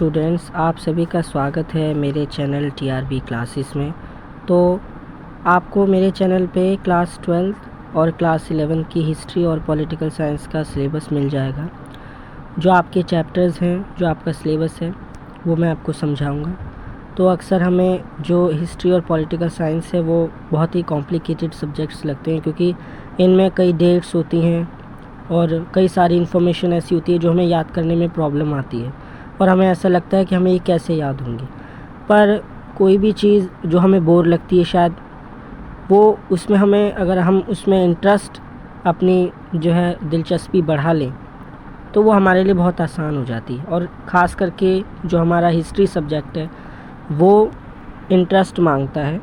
Students, आप सभी का स्वागत है मेरे चैनल टीआरबी क्लासेस में। तो आपको मेरे चैनल पे क्लास 12 और क्लास 11 की हिस्ट्री और पॉलिटिकल साइंस का सिलेबस मिल जाएगा। जो आपके चैप्टर्स हैं, जो आपका सिलेबस है, वो मैं आपको समझाऊंगा। तो अक्सर हमें जो हिस्ट्री और पॉलिटिकल साइंस है वो बहुत ही कॉम्प्लिकेटेड सब्जेक्ट्स लगते हैं, क्योंकि इनमें कई डेट्स होती हैं और कई सारी इन्फॉर्मेशन ऐसी होती है जो हमें याद करने में प्रॉब्लम आती है और हमें ऐसा लगता है कि हमें ये कैसे याद होंगी। पर कोई भी चीज़ जो हमें बोर लगती है, शायद वो उसमें हमें, अगर हम उसमें इंटरेस्ट, अपनी जो है दिलचस्पी बढ़ा लें, तो वो हमारे लिए बहुत आसान हो जाती है। और ख़ास करके जो हमारा हिस्ट्री सब्जेक्ट है वो इंटरेस्ट मांगता है,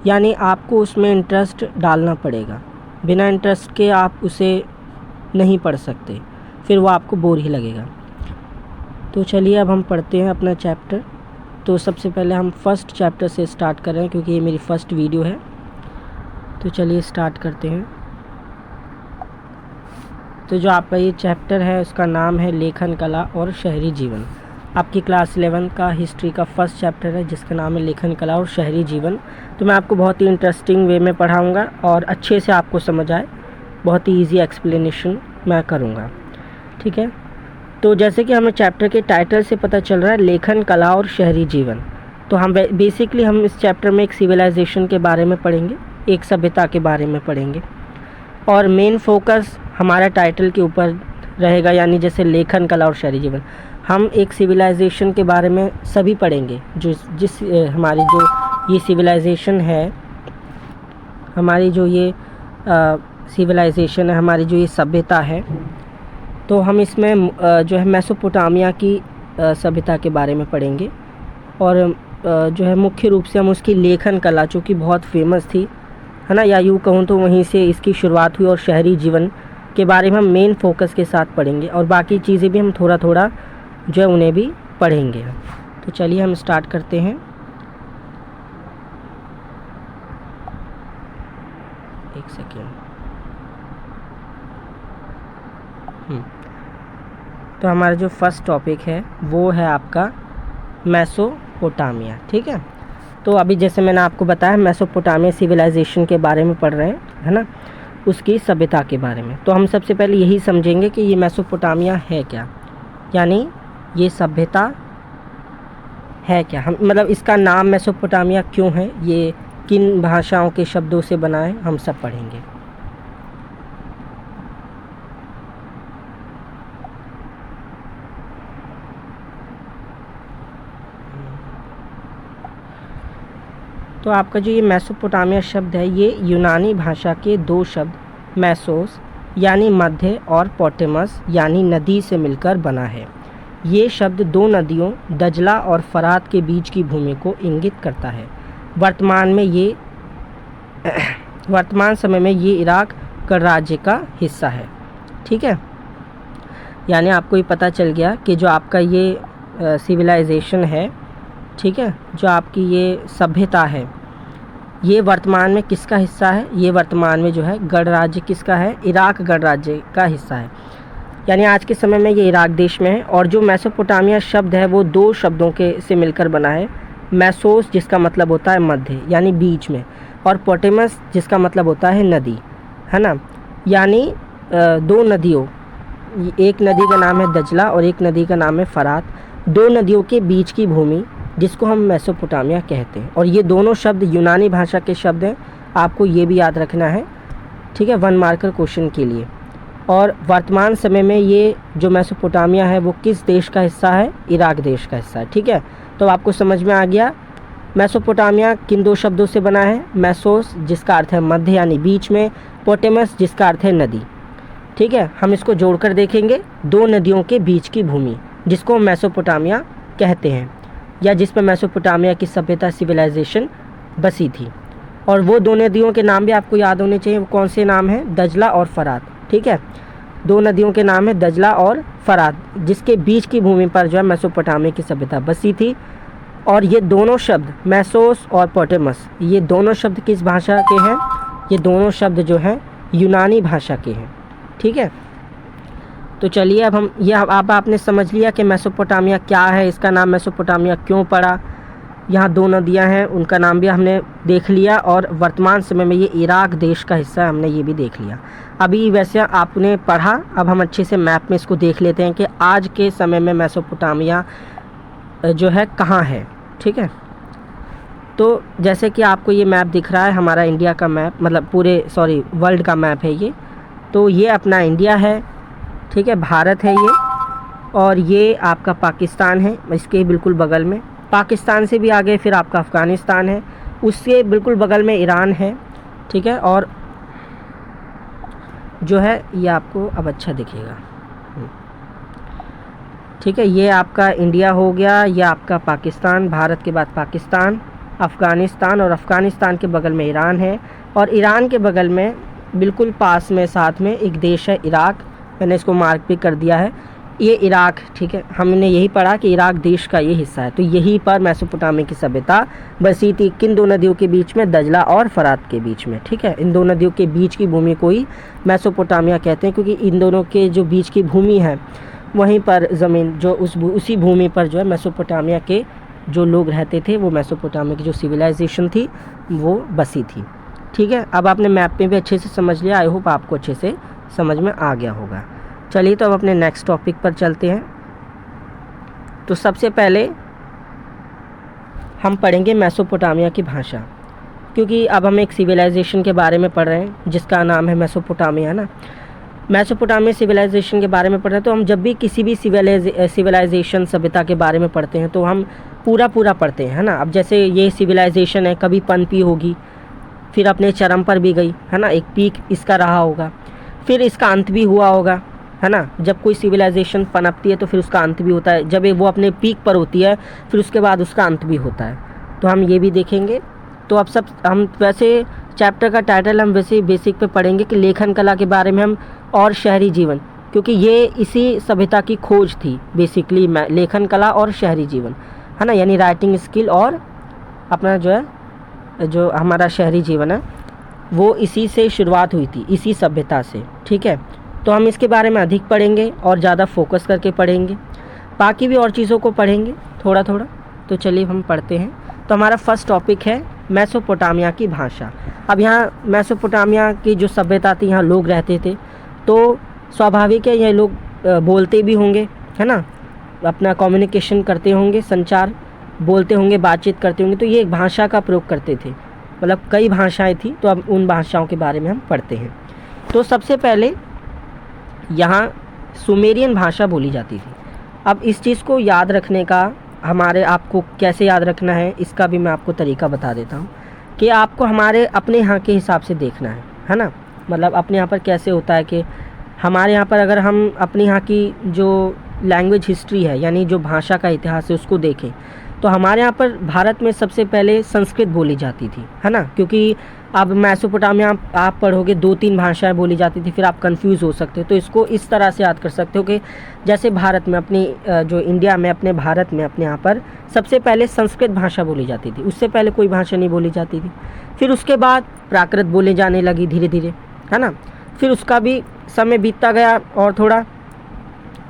यानी आपको उसमें इंटरेस्ट डालना पड़ेगा। बिना इंटरेस्ट के आप उसे नहीं पढ़ सकते, फिर वो आपको बोर ही लगेगा। तो चलिए अब हम पढ़ते हैं अपना चैप्टर। तो सबसे पहले हम फर्स्ट चैप्टर से स्टार्ट कर रहे हैं, क्योंकि ये मेरी फ़र्स्ट वीडियो है। तो चलिए स्टार्ट करते हैं। तो जो आपका ये चैप्टर है उसका नाम है लेखन कला और शहरी जीवन। आपकी क्लास 11 का हिस्ट्री का फर्स्ट चैप्टर है जिसका नाम है लेखन कला और शहरी जीवन। तो मैं आपको बहुत ही इंटरेस्टिंग वे में पढ़ाऊँगा और अच्छे से आपको समझ आए, बहुत ही ईजी एक्सप्लेनेशन मैं करूँगा, ठीक है। तो जैसे कि हमें चैप्टर के टाइटल से पता चल रहा है, लेखन कला और शहरी जीवन। तो हम बेसिकली हम इस चैप्टर में एक सिविलाइजेशन के बारे में पढ़ेंगे, एक सभ्यता के बारे में पढ़ेंगे, और मेन फोकस हमारा टाइटल के ऊपर रहेगा, यानी जैसे लेखन कला और शहरी जीवन। हम एक सिविलाइजेशन के बारे में सभी पढ़ेंगे, जिस हमारी जो ये सिविलाइजेशन है, हमारी जो ये सिविलाइजेशन है, हमारी जो ये सभ्यता है, तो हम इसमें जो है मेसोपोटामिया की सभ्यता के बारे में पढ़ेंगे। और जो है मुख्य रूप से हम उसकी लेखन कला, जो कि बहुत फेमस थी, है ना, या यूँ कहूँ तो वहीं से इसकी शुरुआत हुई, और शहरी जीवन के बारे में हम मेन फोकस के साथ पढ़ेंगे, और बाकी चीज़ें भी हम थोड़ा थोड़ा जो है उन्हें भी पढ़ेंगे। तो चलिए हम स्टार्ट करते हैं। एक सेकेंड। तो हमारा जो फर्स्ट टॉपिक है वो है आपका मेसोपोटामिया, ठीक है। तो अभी जैसे मैंने आपको बताया, मेसोपोटामिया सिविलाइजेशन के बारे में पढ़ रहे हैं, है ना, उसकी सभ्यता के बारे में। तो हम सबसे पहले यही समझेंगे कि ये मेसोपोटामिया है क्या, यानी ये सभ्यता है क्या। हम मतलब इसका नाम मेसोपोटामिया क्यों है, ये किन भाषाओं के शब्दों से बना है, हम सब पढ़ेंगे। तो आपका जो ये मेसोपोटामिया शब्द है, ये यूनानी भाषा के दो शब्द मेसोस यानी मध्य और पोटेमस यानी नदी से मिलकर बना है। ये शब्द दो नदियों दजला और फरात के बीच की भूमि को इंगित करता है। वर्तमान समय में ये इराक गणराज्य का हिस्सा है, ठीक है। यानी आपको ये पता चल गया कि जो आपका ये सिविलाइजेशन है, ठीक है, जो आपकी ये सभ्यता है, ये वर्तमान में किसका हिस्सा है, ये वर्तमान में जो है गणराज्य किसका है, इराक गणराज्य का हिस्सा है। यानी आज के समय में ये इराक देश में है। और जो मेसोपोटामिया शब्द है वो दो शब्दों के से मिलकर बना है। मेसोस जिसका मतलब होता है मध्य यानी बीच में, और पोटेमस जिसका मतलब होता है नदी, है ना। यानी दो नदियों, एक नदी का नाम है दजला और एक नदी का नाम है फरात, दो नदियों के बीच की भूमि जिसको हम मेसोपोटामिया कहते हैं। और ये दोनों शब्द यूनानी भाषा के शब्द हैं, आपको ये भी याद रखना है, ठीक है, 1 मार्कर क्वेश्चन के लिए। और वर्तमान समय में ये जो मेसोपोटामिया है वो किस देश का हिस्सा है, इराक देश का हिस्सा है, ठीक है। तो आपको समझ में आ गया मेसोपोटामिया किन दो शब्दों से बना है, मेसोस जिसका अर्थ है मध्य यानी बीच में, पोटेमस जिसका अर्थ है नदी, ठीक है। हम इसको जोड़कर देखेंगे, दो नदियों के बीच की भूमि जिसको मेसोपोटामिया कहते हैं, या जिस पर मेसोपोटामिया की सभ्यता सिविलाइजेशन बसी थी। और वो दो नदियों के नाम भी आपको याद होने चाहिए। वो कौन से नाम हैं, दजला और फरात, ठीक है। दो नदियों के नाम है दजला और फरात, जिसके बीच की भूमि पर जो है मेसोपोटामिया की सभ्यता बसी थी। और ये दोनों शब्द मेसोस और पोटेमस, ये दोनों शब्द किस भाषा के हैं, ये दोनों शब्द जो हैं यूनानी भाषा के हैं, ठीक है। तो चलिए अब हम ये अब आपने समझ लिया कि मेसोपोटामिया क्या है, इसका नाम मेसोपोटामिया क्यों पड़ा। यहाँ 2 नदियाँ हैं, उनका नाम भी हमने देख लिया, और वर्तमान समय में ये इराक देश का हिस्सा है, हमने ये भी देख लिया। अभी वैसे आपने पढ़ा, अब हम अच्छे से मैप में इसको देख लेते हैं कि आज के समय में मेसोपोटामिया जो है कहाँ है। ठीक है, तो जैसे कि आपको ये मैप दिख रहा है, हमारा इंडिया का मैप, मतलब वर्ल्ड का मैप है ये। तो ये अपना इंडिया है, ठीक है, भारत है ये, और ये आपका पाकिस्तान है इसके बिल्कुल बगल में। पाकिस्तान से भी आगे फिर आपका अफ़गानिस्तान है, उससे बिल्कुल बगल में ईरान है, ठीक है। और जो है ये आपको अब अच्छा दिखेगा, ठीक है। ये आपका इंडिया हो गया, ये आपका पाकिस्तान, भारत के बाद पाकिस्तान, अफ़गानिस्तान, और अफ़गानिस्तान के बगल में ईरान है, और ईरान के बगल में बिल्कुल पास में साथ में एक देश है इराक, मैंने इसको मार्क भी कर दिया है, ये इराक, ठीक है। हमने यही पढ़ा कि इराक देश का ये हिस्सा है। तो यहीं पर मेसोपोटामिया की सभ्यता बसी थी, किन 2 नदियों के बीच में, दजला और फरात के बीच में, ठीक है। इन 2 नदियों के बीच की भूमि को ही मेसोपोटामिया कहते हैं, क्योंकि इन दोनों के जो बीच की भूमि है वहीं पर ज़मीन जो उसी भूमि पर जो है मेसोपोटामिया के जो लोग रहते थे, वो मेसोपोटामिया की जो सिविलाइजेशन थी वो बसी थी, ठीक है। अब आपने मैप में भी अच्छे से समझ लिया, आई होप आपको अच्छे से समझ में आ गया होगा। चलिए तो अब अपने नेक्स्ट टॉपिक पर चलते हैं। तो सबसे पहले हम पढ़ेंगे मेसोपोटामिया की भाषा, क्योंकि अब हम एक सिविलाइजेशन के बारे में पढ़ रहे हैं जिसका नाम है मेसोपोटामिया, है ना। मेसोपोटामिया सिविलाइजेशन के बारे में पढ़ रहे हैं, तो हम जब भी किसी भी सिविलाइजेशन सभ्यता के बारे में पढ़ते हैं तो हम पूरा पढ़ते हैं, है ना। अब जैसे ये सिविलाइजेशन है, कभी पनपी होगी, फिर अपने चरम पर भी गई, है ना, एक पीक इसका रहा होगा, फिर इसका अंत भी हुआ होगा, है ना। जब कोई सिविलाइजेशन पनपती है तो फिर उसका अंत भी होता है, जब वो अपने पीक पर होती है फिर उसके बाद उसका अंत भी होता है, तो हम ये भी देखेंगे। तो अब हम वैसे चैप्टर का टाइटल हम वैसे बेसिक पे पढ़ेंगे कि लेखन कला के बारे में हम, और शहरी जीवन, क्योंकि ये इसी सभ्यता की खोज थी बेसिकली, लेखन कला और शहरी जीवन, है ना, यानी राइटिंग स्किल और अपना जो हमारा शहरी जीवन है वो इसी से शुरुआत हुई थी, इसी सभ्यता से, ठीक है। तो हम इसके बारे में अधिक पढ़ेंगे और ज़्यादा फोकस करके पढ़ेंगे, बाकी भी और चीज़ों को पढ़ेंगे थोड़ा। तो चलिए हम पढ़ते हैं। तो हमारा फर्स्ट टॉपिक है मेसोपोटामिया की भाषा। अब यहाँ मेसोपोटामिया की जो सभ्यता थी, यहाँ लोग रहते थे, तो स्वाभाविक है ये लोग बोलते भी होंगे, है ना, अपना कम्युनिकेशन करते होंगे, संचार बोलते होंगे, बातचीत करते होंगे, तो ये एक भाषा का प्रयोग करते थे, मतलब कई भाषाएं थी। तो अब उन भाषाओं के बारे में हम पढ़ते हैं। तो सबसे पहले यहाँ सुमेरियन भाषा बोली जाती थी। अब इस चीज़ को याद रखने का आपको कैसे याद रखना है, इसका भी मैं आपको तरीका बता देता हूँ कि आपको हमारे अपने यहाँ के हिसाब से देखना है ना। मतलब अपने यहाँ पर कैसे होता है कि हमारे यहाँ पर अगर हम अपने यहाँ की जो लैंग्वेज हिस्ट्री है, यानी जो भाषा का इतिहास है, उसको देखें तो हमारे यहाँ पर भारत में सबसे पहले संस्कृत बोली जाती थी, है ना। क्योंकि अब मेसोपोटामिया आप पढ़ोगे 2-3 भाषाएं बोली जाती थी, फिर आप कंफ्यूज हो सकते हो। तो इसको इस तरह से याद कर सकते हो कि जैसे भारत में जो इंडिया में अपने भारत में अपने यहाँ पर सबसे पहले संस्कृत भाषा बोली जाती थी, उससे पहले कोई भाषा नहीं बोली जाती थी। फिर उसके बाद प्राकृत बोले जाने लगी धीरे धीरे, है ना। फिर उसका भी समय बीतता गया और थोड़ा,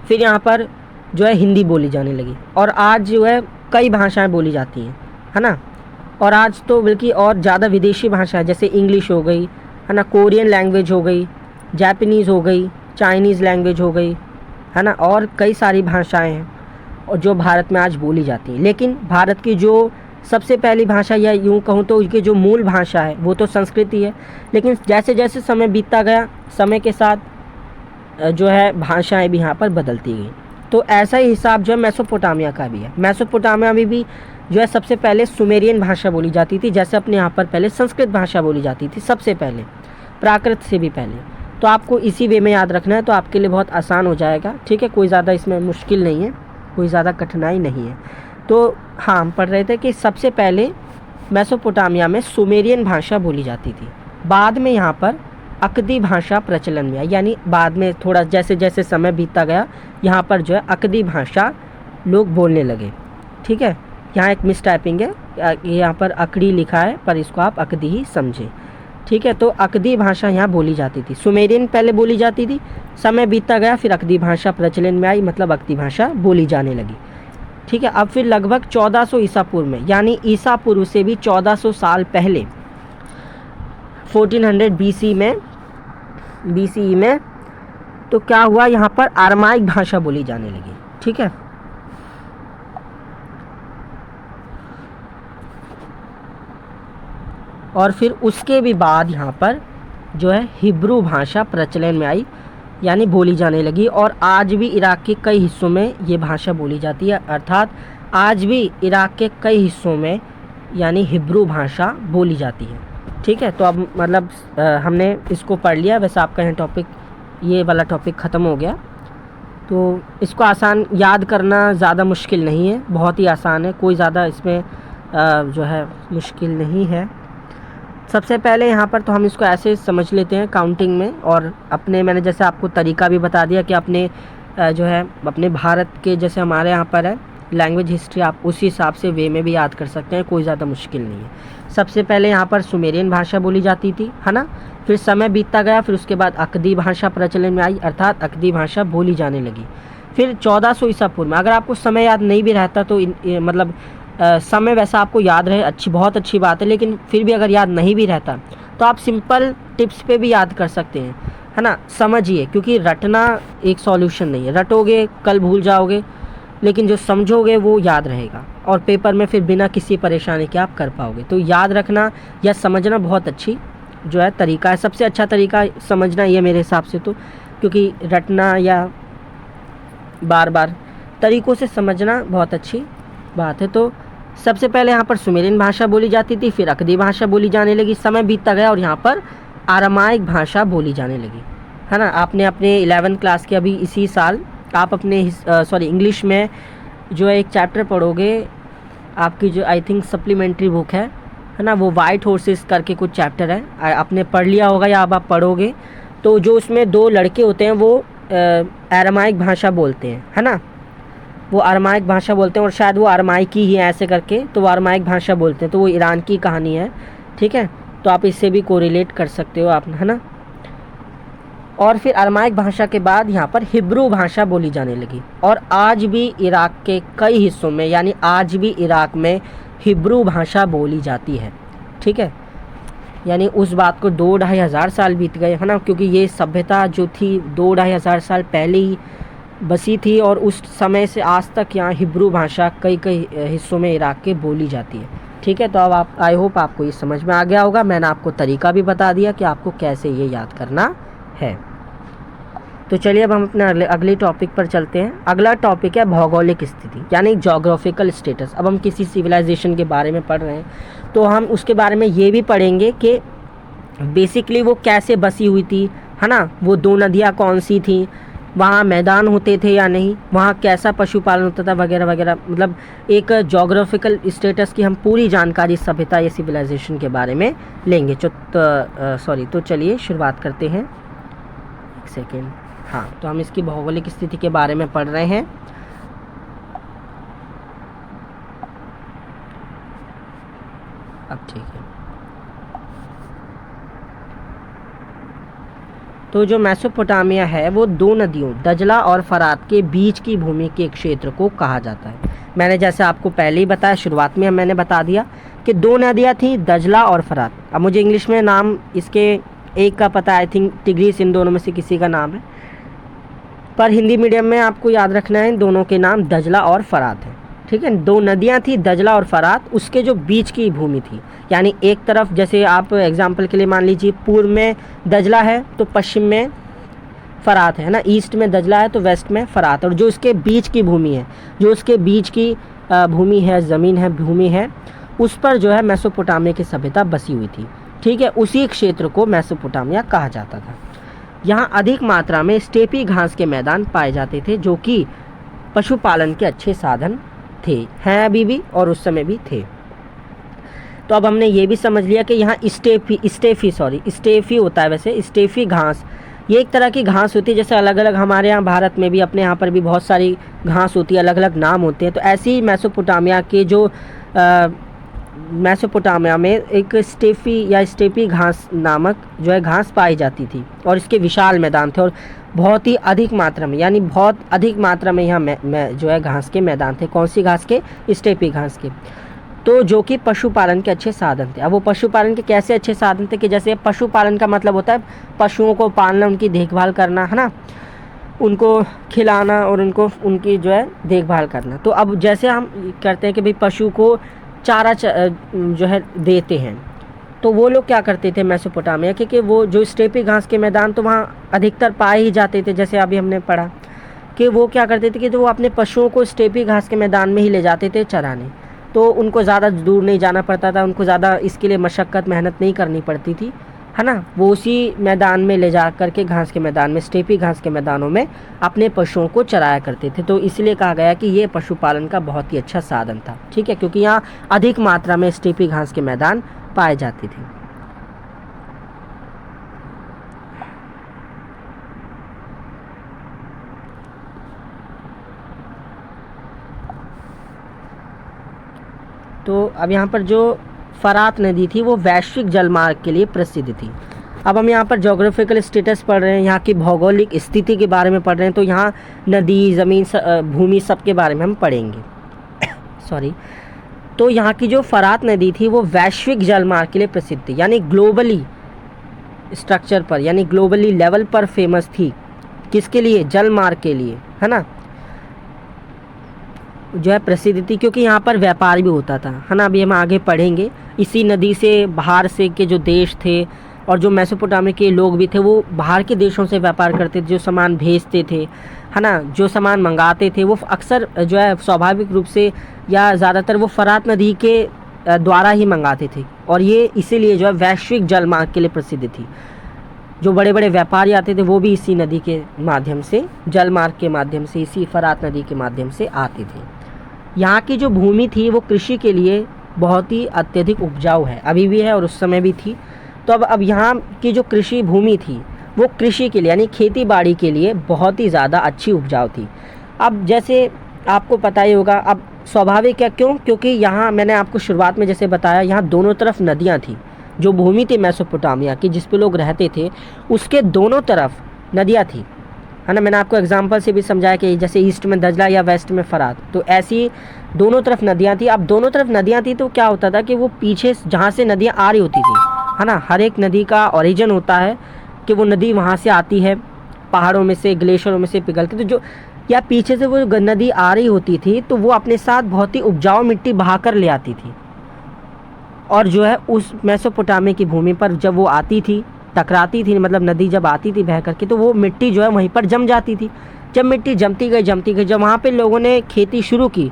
फिर यहाँ पर जो है हिंदी बोली जाने लगी, और आज जो है कई भाषाएं बोली जाती हैं, है ना। और आज तो बल्कि और ज़्यादा विदेशी भाषा है, जैसे इंग्लिश हो गई, है ना, कोरियन लैंग्वेज हो गई, जापानीज़ हो गई, चाइनीज़ लैंग्वेज हो गई, है ना, और कई सारी भाषाएं हैं और जो भारत में आज बोली जाती हैं। लेकिन भारत की जो सबसे पहली भाषा, या यूँ कहूँ तो उसकी जो मूल भाषा है वो तो संस्कृत ही है। लेकिन जैसे जैसे समय बीतता गया, समय के साथ जो है भाषाएँ भी यहाँ पर बदलती गई। तो ऐसा ही हिसाब जो है मेसोपोटामिया का भी है। मेसोपोटामिया में भी जो है सबसे पहले सुमेरियन भाषा बोली जाती थी, जैसे अपने यहाँ पर पहले संस्कृत भाषा बोली जाती थी सबसे पहले, प्राकृत से भी पहले। तो आपको इसी वे में याद रखना है, तो आपके लिए बहुत आसान हो जाएगा, ठीक है। कोई ज़्यादा इसमें मुश्किल नहीं है, कोई ज़्यादा कठिनाई नहीं है। तो हाँ, हम पढ़ रहे थे कि सबसे पहले मेसोपोटामिया में सुमेरियन भाषा बोली जाती थी, बाद में यहाँ पर अकदी भाषा प्रचलन में आई, यानी बाद में थोड़ा जैसे जैसे समय बीतता गया यहाँ पर जो है अकदी भाषा लोग बोलने लगे, ठीक है। यहाँ एक मिस टाइपिंग है, यहाँ पर अकड़ी लिखा है पर इसको आप अकदी ही समझें। ठीक है। तो अकदी भाषा यहाँ बोली जाती थी। सुमेरियन पहले बोली जाती थी, समय बीतता गया, फिर अकदी भाषा प्रचलन में आई, मतलब अकदी भाषा बोली जाने लगी। ठीक है। अब फिर लगभग 1400 ईसा पूर्व में, यानी ईसा पूर्व से भी 1400 साल पहले, 1400 BCE में तो क्या हुआ, यहाँ पर अरामाइक भाषा बोली जाने लगी। ठीक है। और फिर उसके भी बाद यहाँ पर जो है हिब्रू भाषा प्रचलन में आई, यानी बोली जाने लगी। और आज भी इराक के कई हिस्सों में ये भाषा बोली जाती है, अर्थात आज भी इराक के कई हिस्सों में यानी हिब्रू भाषा बोली जाती है। ठीक है। तो अब मतलब हमने इसको पढ़ लिया। वैसे आपका यहाँ टॉपिक, ये वाला टॉपिक ख़त्म हो गया। तो इसको आसान याद करना ज़्यादा मुश्किल नहीं है, बहुत ही आसान है, कोई ज़्यादा इसमें जो है मुश्किल नहीं है। सबसे पहले यहाँ पर तो हम इसको ऐसे समझ लेते हैं काउंटिंग में, और अपने मैंने जैसे आपको तरीका भी बता दिया कि अपने जो है अपने भारत के जैसे हमारे यहाँ पर है लैंग्वेज हिस्ट्री, आप उसी हिसाब से वे में भी याद कर सकते हैं, कोई ज़्यादा मुश्किल नहीं है। सबसे पहले यहाँ पर सुमेरियन भाषा बोली जाती थी, है ना। फिर समय बीतता गया, फिर उसके बाद अकदी भाषा प्रचलन में आई, अर्थात अकदी भाषा बोली जाने लगी। फिर 1400 ईसा पूर्व में, अगर आपको समय याद नहीं भी रहता तो मतलब समय वैसा आपको याद रहे, बहुत अच्छी बात है, लेकिन फिर भी अगर याद नहीं भी रहता तो आप सिंपल टिप्स पे भी याद कर सकते हैं, है ना। समझिए, क्योंकि रटना एक सॉल्यूशन नहीं है, रटोगे कल भूल जाओगे, लेकिन जो समझोगे वो याद रहेगा, और पेपर में फिर बिना किसी परेशानी के आप कर पाओगे। तो याद रखना या समझना बहुत अच्छी जो है तरीका है, सबसे अच्छा तरीका समझना ये मेरे हिसाब से तो, क्योंकि रटना या बार बार तरीक़ों से समझना बहुत अच्छी बात है। तो सबसे पहले यहाँ पर सुमेरियन भाषा बोली जाती थी, फिर अकदी भाषा बोली जाने लगी, समय बीतता गया और यहाँ पर अरामाइक भाषा बोली जाने लगी, है ना। आपने अपने 11th क्लास के अभी इसी साल आप अपने इंग्लिश में जो है एक चैप्टर पढ़ोगे, आपकी जो आई थिंक सप्लीमेंट्री बुक है ना, वो वाइट हॉर्सेस करके कुछ चैप्टर है, आपने पढ़ लिया होगा या अब आप पढ़ोगे। तो जो उसमें 2 लड़के होते हैं वो अरामाइक भाषा बोलते हैं, है ना, वो अरामाइक भाषा बोलते हैं, और शायद वो अरामाइकी ही है ऐसे करके, तो वो अरामाइक भाषा बोलते हैं। तो वो ईरान की कहानी है। ठीक है। तो आप इससे भी कोरिलेट कर सकते हो आप, है ना। और फिर अरामाइक भाषा के बाद यहाँ पर हिब्रू भाषा बोली जाने लगी, और आज भी इराक के कई हिस्सों में, यानी आज भी इराक में हिब्रू भाषा बोली जाती है। ठीक है। यानी उस बात को 2-2.5 हज़ार साल बीत गए, है ना, क्योंकि ये सभ्यता जो थी 2-2.5 हज़ार साल पहले ही बसी थी, और उस समय से आज तक यहाँ हिब्रू भाषा कई हिस्सों में इराक के बोली जाती है। ठीक है। तो अब आप, आई होप आपको ये समझ में आ गया होगा। मैंने आपको तरीका भी बता दिया कि आपको कैसे ये याद करना है। तो चलिए अब हम अपने अगले टॉपिक पर चलते हैं। अगला टॉपिक है भौगोलिक स्थिति, यानी जोग्राफिकल स्टेटस। अब हम किसी सिविलाइजेशन के बारे में पढ़ रहे हैं तो हम उसके बारे में ये भी पढ़ेंगे कि बेसिकली वो कैसे बसी हुई थी, है ना, वो 2 नदियाँ कौन सी थी, वहाँ मैदान होते थे या नहीं, वहाँ कैसा पशुपालन होता था, वगैरह वगैरह। मतलब एक जोग्राफिकल स्टेटस की हम पूरी जानकारी सभ्यता या सिविलाइजेशन के बारे में लेंगे। तो चलिए शुरुआत करते हैं। एक सेकेंड। हाँ, तो हम इसकी भौगोलिक स्थिति के बारे में पढ़ रहे हैं। अब ठीक है। तो जो मेसोपोटामिया है वो 2 नदियों दजला और फरात के बीच की भूमि के क्षेत्र को कहा जाता है। मैंने जैसे आपको पहले ही बताया, शुरुआत में मैंने बता दिया कि 2 नदियाँ थी, दजला और फरात। अब मुझे इंग्लिश में नाम इसके एक का पता है, आई थिंक टिग्रीस, इन दोनों में से किसी का नाम है, पर हिंदी मीडियम में आपको याद रखना है इन दोनों के नाम दजला और फरात है। ठीक है। 2 नदियाँ थी, दजला और फरात, उसके जो बीच की भूमि थी, यानी एक तरफ जैसे आप एग्जाम्पल के लिए मान लीजिए पूर्व में दजला है तो पश्चिम में फरात है ना, ईस्ट में दजला है तो वेस्ट में फरात, और जो इसके बीच की भूमि है, जो उसके बीच की भूमि है, ज़मीन है, भूमि है, उस पर जो है मेसोपोटामिया की सभ्यता बसी हुई थी। ठीक है। उसी क्षेत्र को मेसोपोटामिया कहा जाता था। यहाँ अधिक मात्रा में स्टेपी घास के मैदान पाए जाते थे, जो कि पशुपालन के अच्छे साधन थे, हैं अभी भी और उस समय भी थे। तो अब हमने ये भी समझ लिया कि यहाँ स्टेफी होता है, वैसे स्टेफी घास, ये एक तरह की घास होती है, जैसे अलग अलग हमारे यहाँ भारत में भी, अपने यहाँ पर भी बहुत सारी घास होती है, अलग अलग नाम होते हैं। तो ऐसे ही मेसोपोटामिया के जो मेसोपोटामिया में एक स्टेपी घास नामक जो है घास पाई जाती थी, और इसके विशाल मैदान थे, और बहुत ही अधिक मात्रा में, यानी बहुत अधिक मात्रा में यहाँ जो है घास के मैदान थे। कौन सी घास के? स्टेपी घास के। तो जो कि पशुपालन के अच्छे साधन थे। अब वो पशुपालन के कैसे अच्छे साधन थे कि जैसे पशुपालन का मतलब होता है पशुओं को पालना, उनकी देखभाल करना, है ना, उनको खिलाना और उनकी जो है देखभाल करना। तो अब जैसे हम करते हैं कि भाई पशु को चारा जो है देते हैं, तो वो लोग क्या करते थे मेसोपोटामिया के कि वो जो स्टेपी घास के मैदान तो वहाँ अधिकतर पाए ही जाते थे। जैसे अभी हमने पढ़ा कि वो क्या करते थे कि तो वो अपने पशुओं को स्टेपी घास के मैदान में ही ले जाते थे चराने, तो उनको ज़्यादा दूर नहीं जाना पड़ता था, उनको ज़्यादा इसके लिए मशक्क़त मेहनत नहीं करनी पड़ती थी, है ना। वो उसी मैदान में ले जा कर के घास के मैदान में, स्टेपी घास के मैदानों में अपने पशुओं को चराया करते थे। तो इसलिए कहा गया कि ये पशुपालन का बहुत ही अच्छा साधन था, ठीक है, क्योंकि यहाँ अधिक मात्रा में स्टेपी घास के मैदान पाए जाते थे। तो अब यहाँ पर जो फरात नदी थी वो वैश्विक जलमार्ग के लिए प्रसिद्ध थी। अब हम यहाँ पर जोग्राफिकल स्टेटस पढ़ रहे हैं, यहाँ की भौगोलिक स्थिति के बारे में पढ़ रहे हैं, तो यहाँ नदी, ज़मीन, भूमि सब के बारे में हम पढ़ेंगे। सॉरी। तो यहाँ की जो फरात नदी थी वो वैश्विक जलमार्ग के लिए प्रसिद्ध थी, यानी ग्लोबली स्ट्रक्चर पर, यानी ग्लोबली लेवल पर फेमस थी। किसके लिए? जलमार्ग के लिए, है ना, जो है प्रसिद्ध थी, क्योंकि यहाँ पर व्यापार भी होता था, है ना। अभी हम आगे पढ़ेंगे। इसी नदी से बाहर से के जो देश थे और जो मेसोपोटामिया के लोग भी थे वो बाहर के देशों से व्यापार करते थे, जो सामान भेजते थे, है ना, जो सामान मंगाते थे वो अक्सर जो है स्वाभाविक रूप से या ज़्यादातर वो फरात नदी के द्वारा ही मंगाते थे, और ये इसीलिए जो है वैश्विक जलमार्ग के लिए प्रसिद्ध थी। जो बड़े बड़े व्यापारी आते थे वो भी इसी नदी के माध्यम से, जलमार्ग के माध्यम से, इसी फरात नदी के माध्यम से आते थे। यहाँ की जो भूमि थी वो कृषि के लिए बहुत ही अत्यधिक उपजाऊ है, अभी भी है और उस समय भी थी। तो अब यहाँ की जो कृषि भूमि थी वो कृषि के लिए, यानी खेती बाड़ी के लिए बहुत ही ज़्यादा अच्छी उपजाऊ थी। अब जैसे आपको पता ही होगा, अब स्वाभाविक है, क्यों? क्योंकि यहाँ मैंने आपको शुरुआत में जैसे बताया, यहाँ दोनों तरफ नदियाँ थी। जो भूमि थी मेसोपोटामिया की जिस पे लोग रहते थे उसके दोनों तरफ नदियाँ थी, है ना। मैंने आपको एग्जांपल से भी समझाया कि जैसे ईस्ट में दजला या वेस्ट में फरात, तो ऐसी दोनों तरफ नदियाँ थी। अब दोनों तरफ नदियाँ थी तो क्या होता था कि वो पीछे जहाँ से नदियाँ आ रही होती थी, है ना, हर एक नदी का ओरिजिन होता है कि वो नदी वहाँ से आती है, पहाड़ों में से, ग्लेशियरों में से पिघलती, तो जो या पीछे से वो नदी आ रही होती थी तो वो अपने साथ बहुत ही उपजाऊ मिट्टी बहा कर ले आती थी, और जो है उस मेसोपोटामिया की भूमि पर जब वो आती थी, टकराती थी, मतलब नदी जब आती थी बह करके, तो वो मिट्टी जो है वहीं पर जम जाती थी। जब मिट्टी जमती गई जब वहाँ पे लोगों ने खेती शुरू की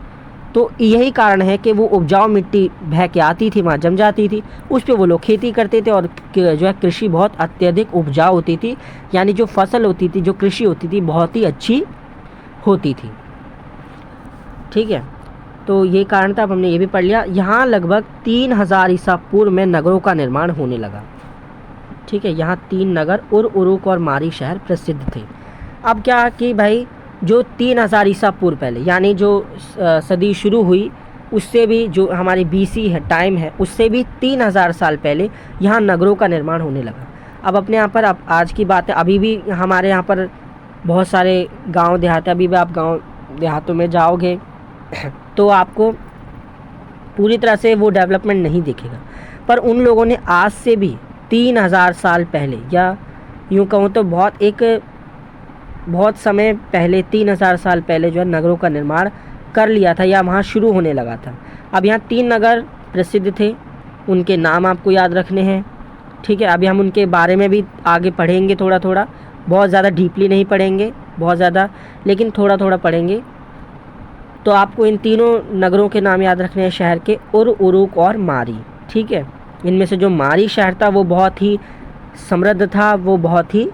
तो यही कारण है कि वो उपजाऊ मिट्टी बह के आती थी, वहाँ जम जाती थी, उस पर वो लोग खेती करते थे, और जो है कृषि बहुत अत्यधिक उपजाऊ होती थी, यानी जो फसल होती थी, जो कृषि होती थी बहुत ही अच्छी होती थी, ठीक है। तो ये कारण था, अब हमने ये भी पढ़ लिया। यहाँ लगभग 3000 ईसा पूर्व में नगरों का निर्माण होने लगा, ठीक है। यहाँ 3 नगर उरुक और मारी शहर प्रसिद्ध थे। अब क्या कि भाई जो 3000 ईसा पूर्व पहले, यानी जो सदी शुरू हुई उससे भी, जो हमारी BC है टाइम है, उससे भी 3000 साल पहले यहाँ नगरों का निर्माण होने लगा। अब अपने यहाँ पर, अब आज की बात है, अभी भी हमारे यहाँ पर बहुत सारे गांव देहात, अभी भी आप गांव देहातों में जाओगे तो आपको पूरी तरह से वो डेवलपमेंट नहीं दिखेगा, पर उन लोगों ने आज से भी 3000 साल पहले, या यूँ कहूँ तो बहुत समय पहले, 3000 साल पहले जो है नगरों का निर्माण कर लिया था, या वहाँ शुरू होने लगा था। अब यहाँ 3 नगर प्रसिद्ध थे, उनके नाम आपको याद रखने हैं, ठीक है। अभी हम उनके बारे में भी आगे पढ़ेंगे, थोड़ा थोड़ा, बहुत ज़्यादा डीपली नहीं पढ़ेंगे, बहुत ज़्यादा, लेकिन थोड़ा थोड़ा पढ़ेंगे। तो आपको इन तीनों नगरों के नाम याद रखने हैं, शहर के, उरुक और मारी, ठीक है। इनमें से जो मारी शहर था वो बहुत ही समृद्ध था, वो बहुत ही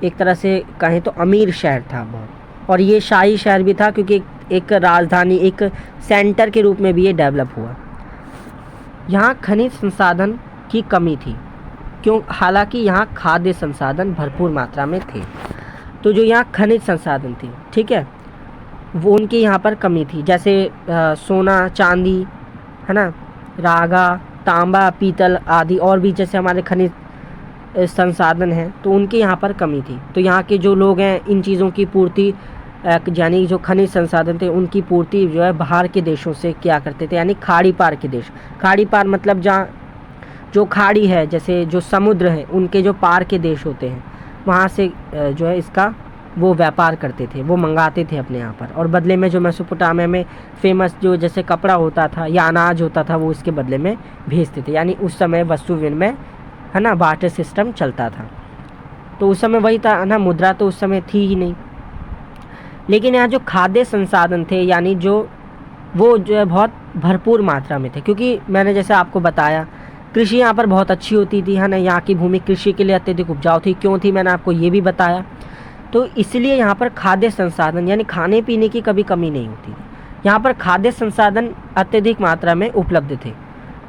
एक तरह से कहें तो अमीर शहर था बहुत, और ये शाही शहर भी था, क्योंकि एक राजधानी, एक सेंटर के रूप में भी ये डेवलप हुआ। यहाँ खनिज संसाधन की कमी थी, क्यों? हालांकि यहाँ खाद्य संसाधन भरपूर मात्रा में थे। तो जो यहाँ खनिज संसाधन थे, ठीक है, वो उनकी यहाँ पर कमी थी, जैसे सोना, चांदी, है ना, रागा, तांबा, पीतल आदि और भी जैसे हमारे खनिज संसाधन हैं, तो उनके यहाँ पर कमी थी। तो यहाँ के जो लोग हैं इन चीज़ों की पूर्ति यानी जो खनिज संसाधन थे उनकी पूर्ति जो है बाहर के देशों से किया करते थे, यानी खाड़ी पार के देश। खाड़ी पार मतलब जहाँ जो खाड़ी है, जैसे जो समुद्र है उनके जो पार के देश होते हैं वहाँ से जो है इसका वो व्यापार करते थे, वो मंगाते थे अपने यहाँ पर। और बदले में जो मेसोपोटामिया में फेमस जो जैसे कपड़ा होता था या अनाज होता था वो इसके बदले में भेजते थे। यानी उस समय वस्तु विनिमय है ना, बार्टर सिस्टम चलता था। तो उस समय वही था ना, मुद्रा तो उस समय थी ही नहीं। लेकिन यहाँ जो खाद्य संसाधन थे यानी जो वो जो है बहुत भरपूर मात्रा में थे, क्योंकि मैंने जैसे आपको बताया कृषि यहाँ पर बहुत अच्छी होती थी, है ना। यहाँ की भूमि कृषि के लिए अत्यधिक उपजाऊ थी। क्यों थी, मैंने आपको ये भी बताया। तो इसलिए यहाँ पर खाद्य संसाधन यानी खाने पीने की कभी कमी नहीं होती थी। यहाँ पर खाद्य संसाधन अत्यधिक मात्रा में उपलब्ध थे,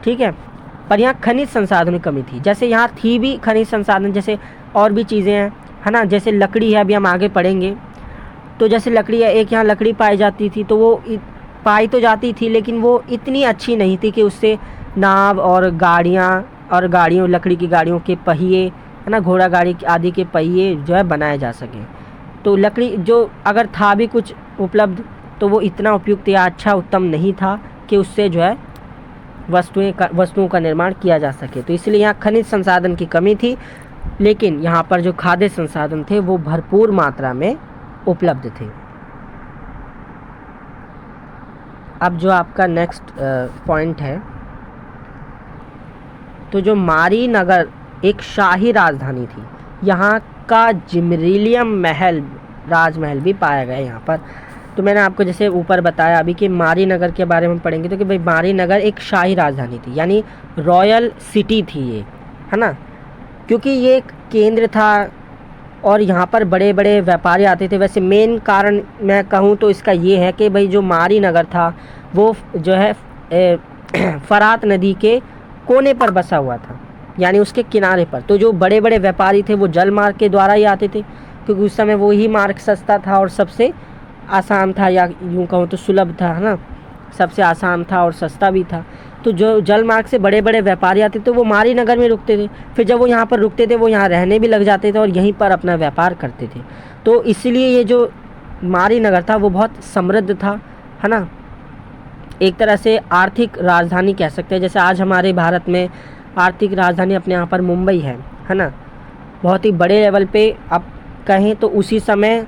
ठीक है। पर यहाँ खनिज संसाधन की कमी थी। जैसे यहाँ थी भी खनिज संसाधन, जैसे और भी चीज़ें हैं, है ना। जैसे लकड़ी है, अभी हम आगे पढ़ेंगे। तो जैसे लकड़ी है, एक यहाँ लकड़ी पाई जाती थी, तो वो पाई तो जाती थी लेकिन वो इतनी अच्छी नहीं थी कि उससे नाव और गाड़ियों लकड़ी की गाड़ियों के पहिए, है ना, घोड़ा गाड़ी आदि के पहिए जो है बनाए जा सकें। तो लकड़ी जो अगर था भी कुछ उपलब्ध तो वो इतना उपयुक्त या अच्छा उत्तम नहीं था कि उससे जो है वस्तुओं का निर्माण किया जा सके। तो इसलिए यहाँ खनिज संसाधन की कमी थी, लेकिन यहाँ पर जो खाद्य संसाधन थे वो भरपूर मात्रा में उपलब्ध थे। अब जो आपका नेक्स्ट पॉइंट है, तो जो मारी नगर एक शाही राजधानी थी। यहाँ का जिमरिलियम राजमहल भी पाया गया यहाँ पर। तो मैंने आपको जैसे ऊपर बताया अभी कि मारी नगर के बारे में पढ़ेंगे तो कि भाई मारी नगर एक शाही राजधानी थी, यानी रॉयल सिटी थी ये, है ना। क्योंकि ये एक केंद्र था और यहाँ पर बड़े बड़े व्यापारी आते थे। वैसे मेन कारण मैं कहूँ तो इसका ये है कि भाई जो मारी नगर था वो जो है फरात नदी के कोने पर बसा हुआ था, यानी उसके किनारे पर। तो जो बड़े बड़े व्यापारी थे वो जल मार्ग के द्वारा ही आते थे, क्योंकि उस समय वो ही मार्ग सस्ता था और सबसे आसान था, या यूँ कहूँ तो सुलभ था, है ना। सबसे आसान था और सस्ता भी था। तो जो जल मार्ग से बड़े बड़े व्यापारी आते थे वो मारी नगर में रुकते थे। फिर जब वो यहाँ पर रुकते थे वो यहाँ रहने भी लग जाते थे और यहीं पर अपना व्यापार करते थे। तो इसलिए ये जो मारी नगर था वो बहुत समृद्ध था, है ना। एक तरह से आर्थिक राजधानी कह सकते हैं। जैसे आज हमारे भारत में आर्थिक राजधानी अपने यहाँ पर मुंबई है ना। बहुत ही बड़े लेवल पे आप कहें तो उसी समय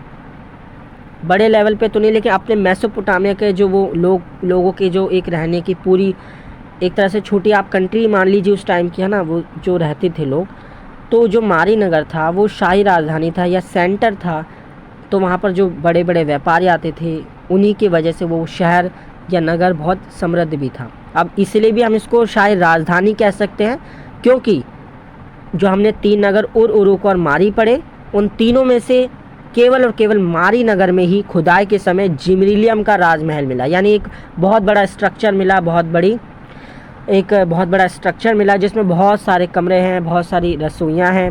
बड़े लेवल पे तो नहीं, लेकिन अपने मेसोपोटामिया के जो वो लोगों के जो एक रहने की पूरी एक तरह से छोटी आप कंट्री मान लीजिए उस टाइम की, है ना, वो जो रहते थे लोग। तो जो मारी नगर था वो शाही राजधानी था या सेंटर था। तो वहाँ पर जो बड़े बड़े व्यापारी आते थे उन्हीं की वजह से वो शहर या नगर बहुत समृद्ध भी था। अब इसलिए भी हम इसको शाही राजधानी कह सकते हैं, क्योंकि जो हमने 3 नगर उरुक और मारी पढ़े, उन तीनों में से केवल और केवल मारी नगर में ही खुदाई के समय जिमरिलियम का राजमहल मिला। यानी एक बहुत बड़ा स्ट्रक्चर मिला, बहुत बड़ा स्ट्रक्चर मिला जिसमें बहुत सारे कमरे हैं, बहुत सारी रसोइयाँ हैं,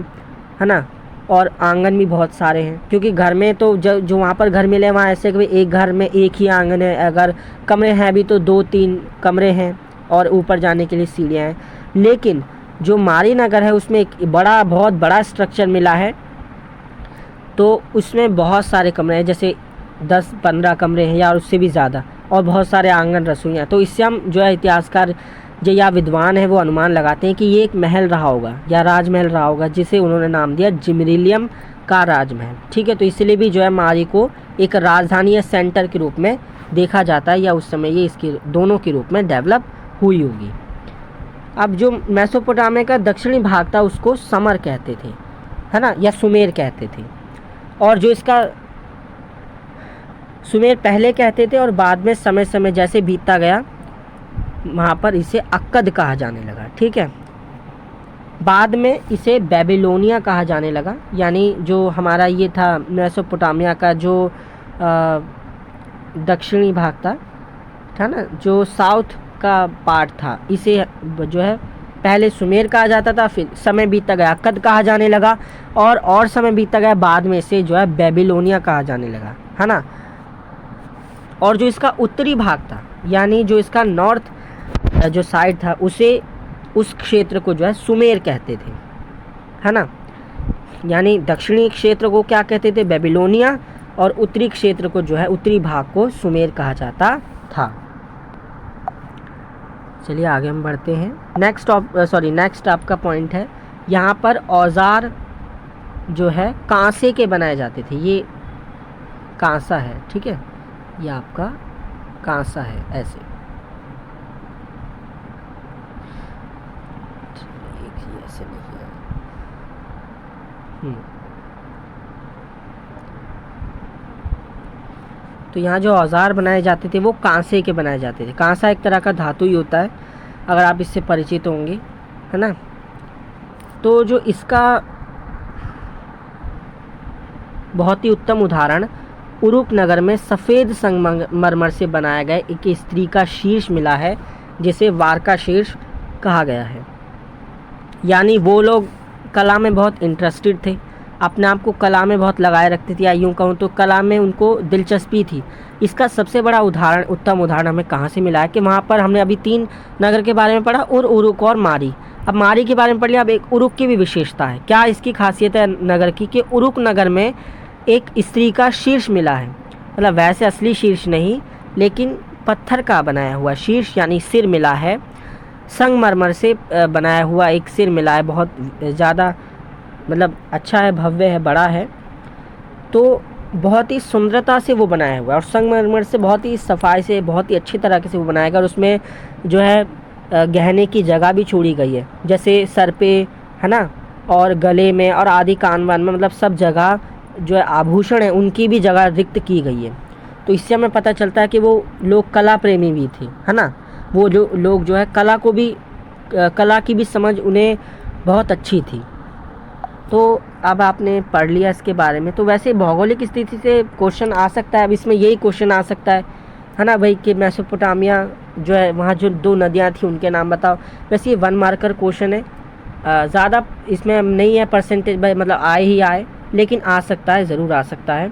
है ना, और आंगन भी बहुत सारे हैं। क्योंकि घर में तो जो वहाँ पर घर मिले वहाँ ऐसे कि एक घर में एक ही आंगन है, अगर कमरे हैं भी तो 2-3 कमरे हैं और ऊपर जाने के लिए सीढ़ियाँ हैं। लेकिन जो मारी नगर है उसमें एक बहुत बड़ा स्ट्रक्चर मिला है। तो उसमें बहुत सारे कमरे हैं, जैसे 10-15 कमरे हैं या उससे भी ज़्यादा, और बहुत सारे आंगन, रसोइयाँ। तो इससे हम जो है इतिहासकार जो या विद्वान है वो अनुमान लगाते हैं कि ये एक महल रहा होगा या राजमहल रहा होगा, जिसे उन्होंने नाम दिया जिमरिलियम का राजमहल, ठीक है। तो इसलिए भी जो है मारी को एक राजधानी या सेंटर के रूप में देखा जाता है, या उस समय ये इसके दोनों के रूप में डेवलप हुई होगी। अब जो मेसोपोटामिया का दक्षिणी भाग था उसको समर कहते थे, है ना, या सुमेर कहते थे। और जो इसका सुमेर पहले कहते थे और बाद में समय समय जैसे बीतता गया वहाँ पर इसे अक्कद कहा जाने लगा, ठीक है। बाद में इसे बेबीलोनिया कहा जाने लगा। यानी जो हमारा ये था मेसोपोटामिया का जो दक्षिणी भाग था, ना, जो साउथ का पार्ट था, इसे जो है पहले सुमेर कहा जाता था, फिर समय बीतता गया अक्कद कहा जाने लगा, और समय बीतता गया बाद में इसे जो है बेबीलोनिया कहा जाने लगा, है ना। और जो इसका उत्तरी भाग था, यानी जो इसका नॉर्थ जो साइड था उसे, उस क्षेत्र को जो है सुमेर कहते थे, है ना। यानी दक्षिणी क्षेत्र को क्या कहते थे, बेबीलोनिया, और उत्तरी क्षेत्र को जो है, उत्तरी भाग को सुमेर कहा जाता था। चलिए आगे हम बढ़ते हैं। नेक्स्ट आपका पॉइंट है, यहाँ पर औजार जो है कांसे के बनाए जाते थे। ये कांसा है, ठीक है, ये आपका कांसा है, ऐसे ऐसे नहीं है। तो यहाँ जो औजार बनाए जाते थे वो कांसे के बनाए जाते थे। कांसा एक तरह का धातु ही होता है, अगर आप इससे परिचित होंगे, है ना। तो जो इसका बहुत ही उत्तम उदाहरण उरुक नगर में सफ़ेद संगमरमर से बनाया गया एक स्त्री का शीर्ष मिला है, जिसे वारका शीर्ष कहा गया है। यानी वो लोग कला में बहुत इंटरेस्टेड थे, अपने आप को कला में बहुत लगाए रखते थे, या यूँ कहूँ तो कला में उनको दिलचस्पी थी। इसका सबसे बड़ा उदाहरण, उत्तम उदाहरण हमें कहाँ से मिला है कि वहाँ पर हमने अभी 3 नगर के बारे में पढ़ा, उरुक और मारी। अब मारी के बारे में पढ़ लिया, अब एक उरुक की भी विशेषता है। क्या इसकी खासियत है नगर की, कि उरुक नगर में एक स्त्री का शीर्ष मिला है। मतलब वैसे असली शीर्ष नहीं, लेकिन पत्थर का बनाया हुआ शीर्ष, यानी सिर मिला है। संगमरमर से बनाया हुआ एक सिर मिला है, बहुत ज़्यादा मतलब अच्छा है, भव्य है, बड़ा है। तो बहुत ही सुंदरता से वो बनाया हुआ है, और संगमरमर से बहुत ही सफाई से, बहुत ही अच्छी तरीके से वो बनाया गया। और उसमें जो है गहने की जगह भी छोड़ी गई है, जैसे सर पे, है ना, और गले में, और आदि कान वान में, मतलब सब जगह जो है आभूषण है उनकी भी जगह रिक्त की गई है। तो इससे हमें पता चलता है कि वो लोग कला प्रेमी भी थे, है ना। वो जो लोग जो है कला को भी, कला की भी समझ उन्हें बहुत अच्छी थी। तो अब आपने पढ़ लिया इसके बारे में। तो वैसे भौगोलिक स्थिति से क्वेश्चन आ सकता है, अब इसमें यही क्वेश्चन आ सकता है ना भाई, कि मेसोपोटामिया जो है वहाँ जो 2 नदियाँ थी उनके नाम बताओ। वैसे ये 1 मार्कर क्वेश्चन है, ज़्यादा इसमें नहीं है परसेंटेज भाई, मतलब आए ही आए, लेकिन आ सकता है, ज़रूर आ सकता है।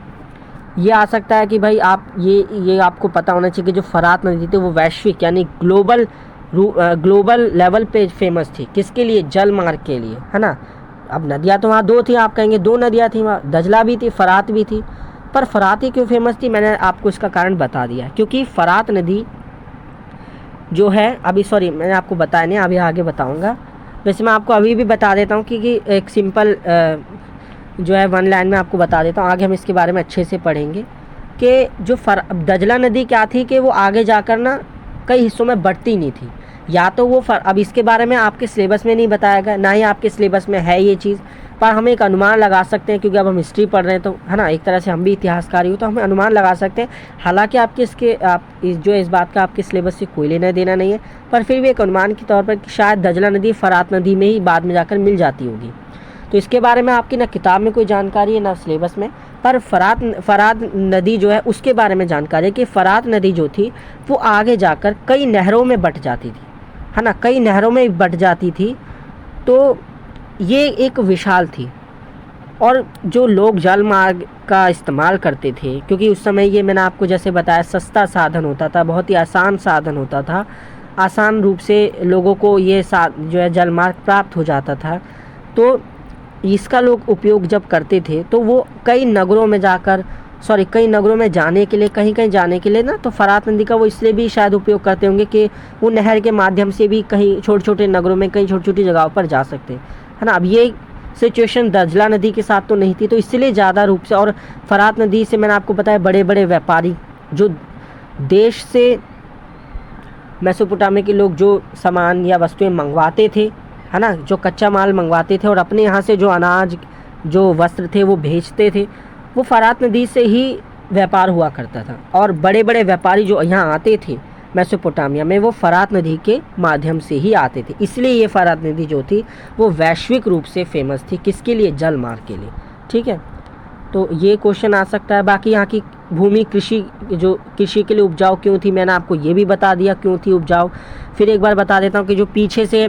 ये आ सकता है कि भाई आप ये आपको पता होना चाहिए कि जो फरात नदी थी वो वैश्विक यानी ग्लोबल लेवल पे फेमस थी। किसके लिए? जल मार्ग के लिए, है ना। अब नदियाँ तो वहाँ 2 थी, आप कहेंगे 2 नदियाँ थी वहाँ, दजला भी थी, फरात भी थी। पर फरात ही क्यों फेमस थी, मैंने आपको इसका कारण बता दिया। क्योंकि फरात नदी जो है, अभी सॉरी मैंने आपको बताया नहीं, अभी आगे बताऊँगा। वैसे मैं आपको अभी भी बता देता हूँ कि एक सिंपल जो है 1 लाइन में आपको बता देता हूँ। आगे हम इसके बारे में अच्छे से पढ़ेंगे कि जो दजला नदी क्या थी कि वो आगे जाकर ना कई हिस्सों में बढ़ती नहीं थी। या तो वो अब इसके बारे में आपके सिलेबस में नहीं बताया गया, ना ही आपके सिलेबस में है ये चीज़, पर हम एक अनुमान लगा सकते हैं, क्योंकि अब हम हिस्ट्री पढ़ रहे हैं तो, है ना, एक तरह से हम भी इतिहासकारी हो, तो हमें अनुमान लगा सकते हैं। हालांकि आपके इस बात का आपके सिलेबस से कोई लेना देना नहीं है, पर फिर भी एक अनुमान के तौर पर कि शायद दजला नदी फरात नदी में ही बाद में जाकर मिल जाती होगी। तो इसके बारे में आपकी ना किताब में कोई जानकारी है ना सिलेबस में, पर फरात नदी जो है उसके बारे में जानकारी है कि फरात नदी जो थी वो आगे जाकर कई नहरों में बट जाती थी, है ना, कई नहरों में बट जाती थी। तो ये एक विशाल थी, और जो लोग जल मार्ग का इस्तेमाल करते थे, क्योंकि उस समय ये मैंने आपको जैसे बताया सस्ता साधन होता था, बहुत ही आसान साधन होता था, आसान रूप से लोगों को ये जो है जल मार्ग प्राप्त हो जाता था। तो इसका लोग उपयोग जब करते थे तो वो कई नगरों में जाने के लिए, कहीं जाने के लिए ना, तो फरात नदी का वो इसलिए भी शायद उपयोग करते होंगे कि वो नहर के माध्यम से भी कहीं छोटे छोटे नगरों में, कहीं छोटी छोटी जगहों पर जा सकते हैं, है ना। अब ये सिचुएशन दजला नदी के साथ तो नहीं थी, तो इसलिए ज़्यादा रूप से, और फरात नदी से मैंने आपको बताया बड़े बड़े व्यापारी जो देश से मेसोपोटामिया के लोग जो सामान या वस्तुएं मंगवाते थे, है ना, जो कच्चा माल मंगवाते थे और अपने यहाँ से जो अनाज, जो वस्त्र थे वो भेजते थे, वो फरात नदी से ही व्यापार हुआ करता था। और बड़े बड़े व्यापारी जो यहाँ आते थे मेसोपोटामिया में, वो फरात नदी के माध्यम से ही आते थे। इसलिए ये फरात नदी जो थी वो वैश्विक रूप से फेमस थी। किसके लिए? जल मार्ग के लिए, ठीक है। तो ये क्वेश्चन आ सकता है। बाकी यहाँ की भूमि कृषि के लिए उपजाऊ क्यों थी, मैंने आपको ये भी बता दिया क्यों थी उपजाऊ। फिर एक बार बता देता हूँ कि जो पीछे से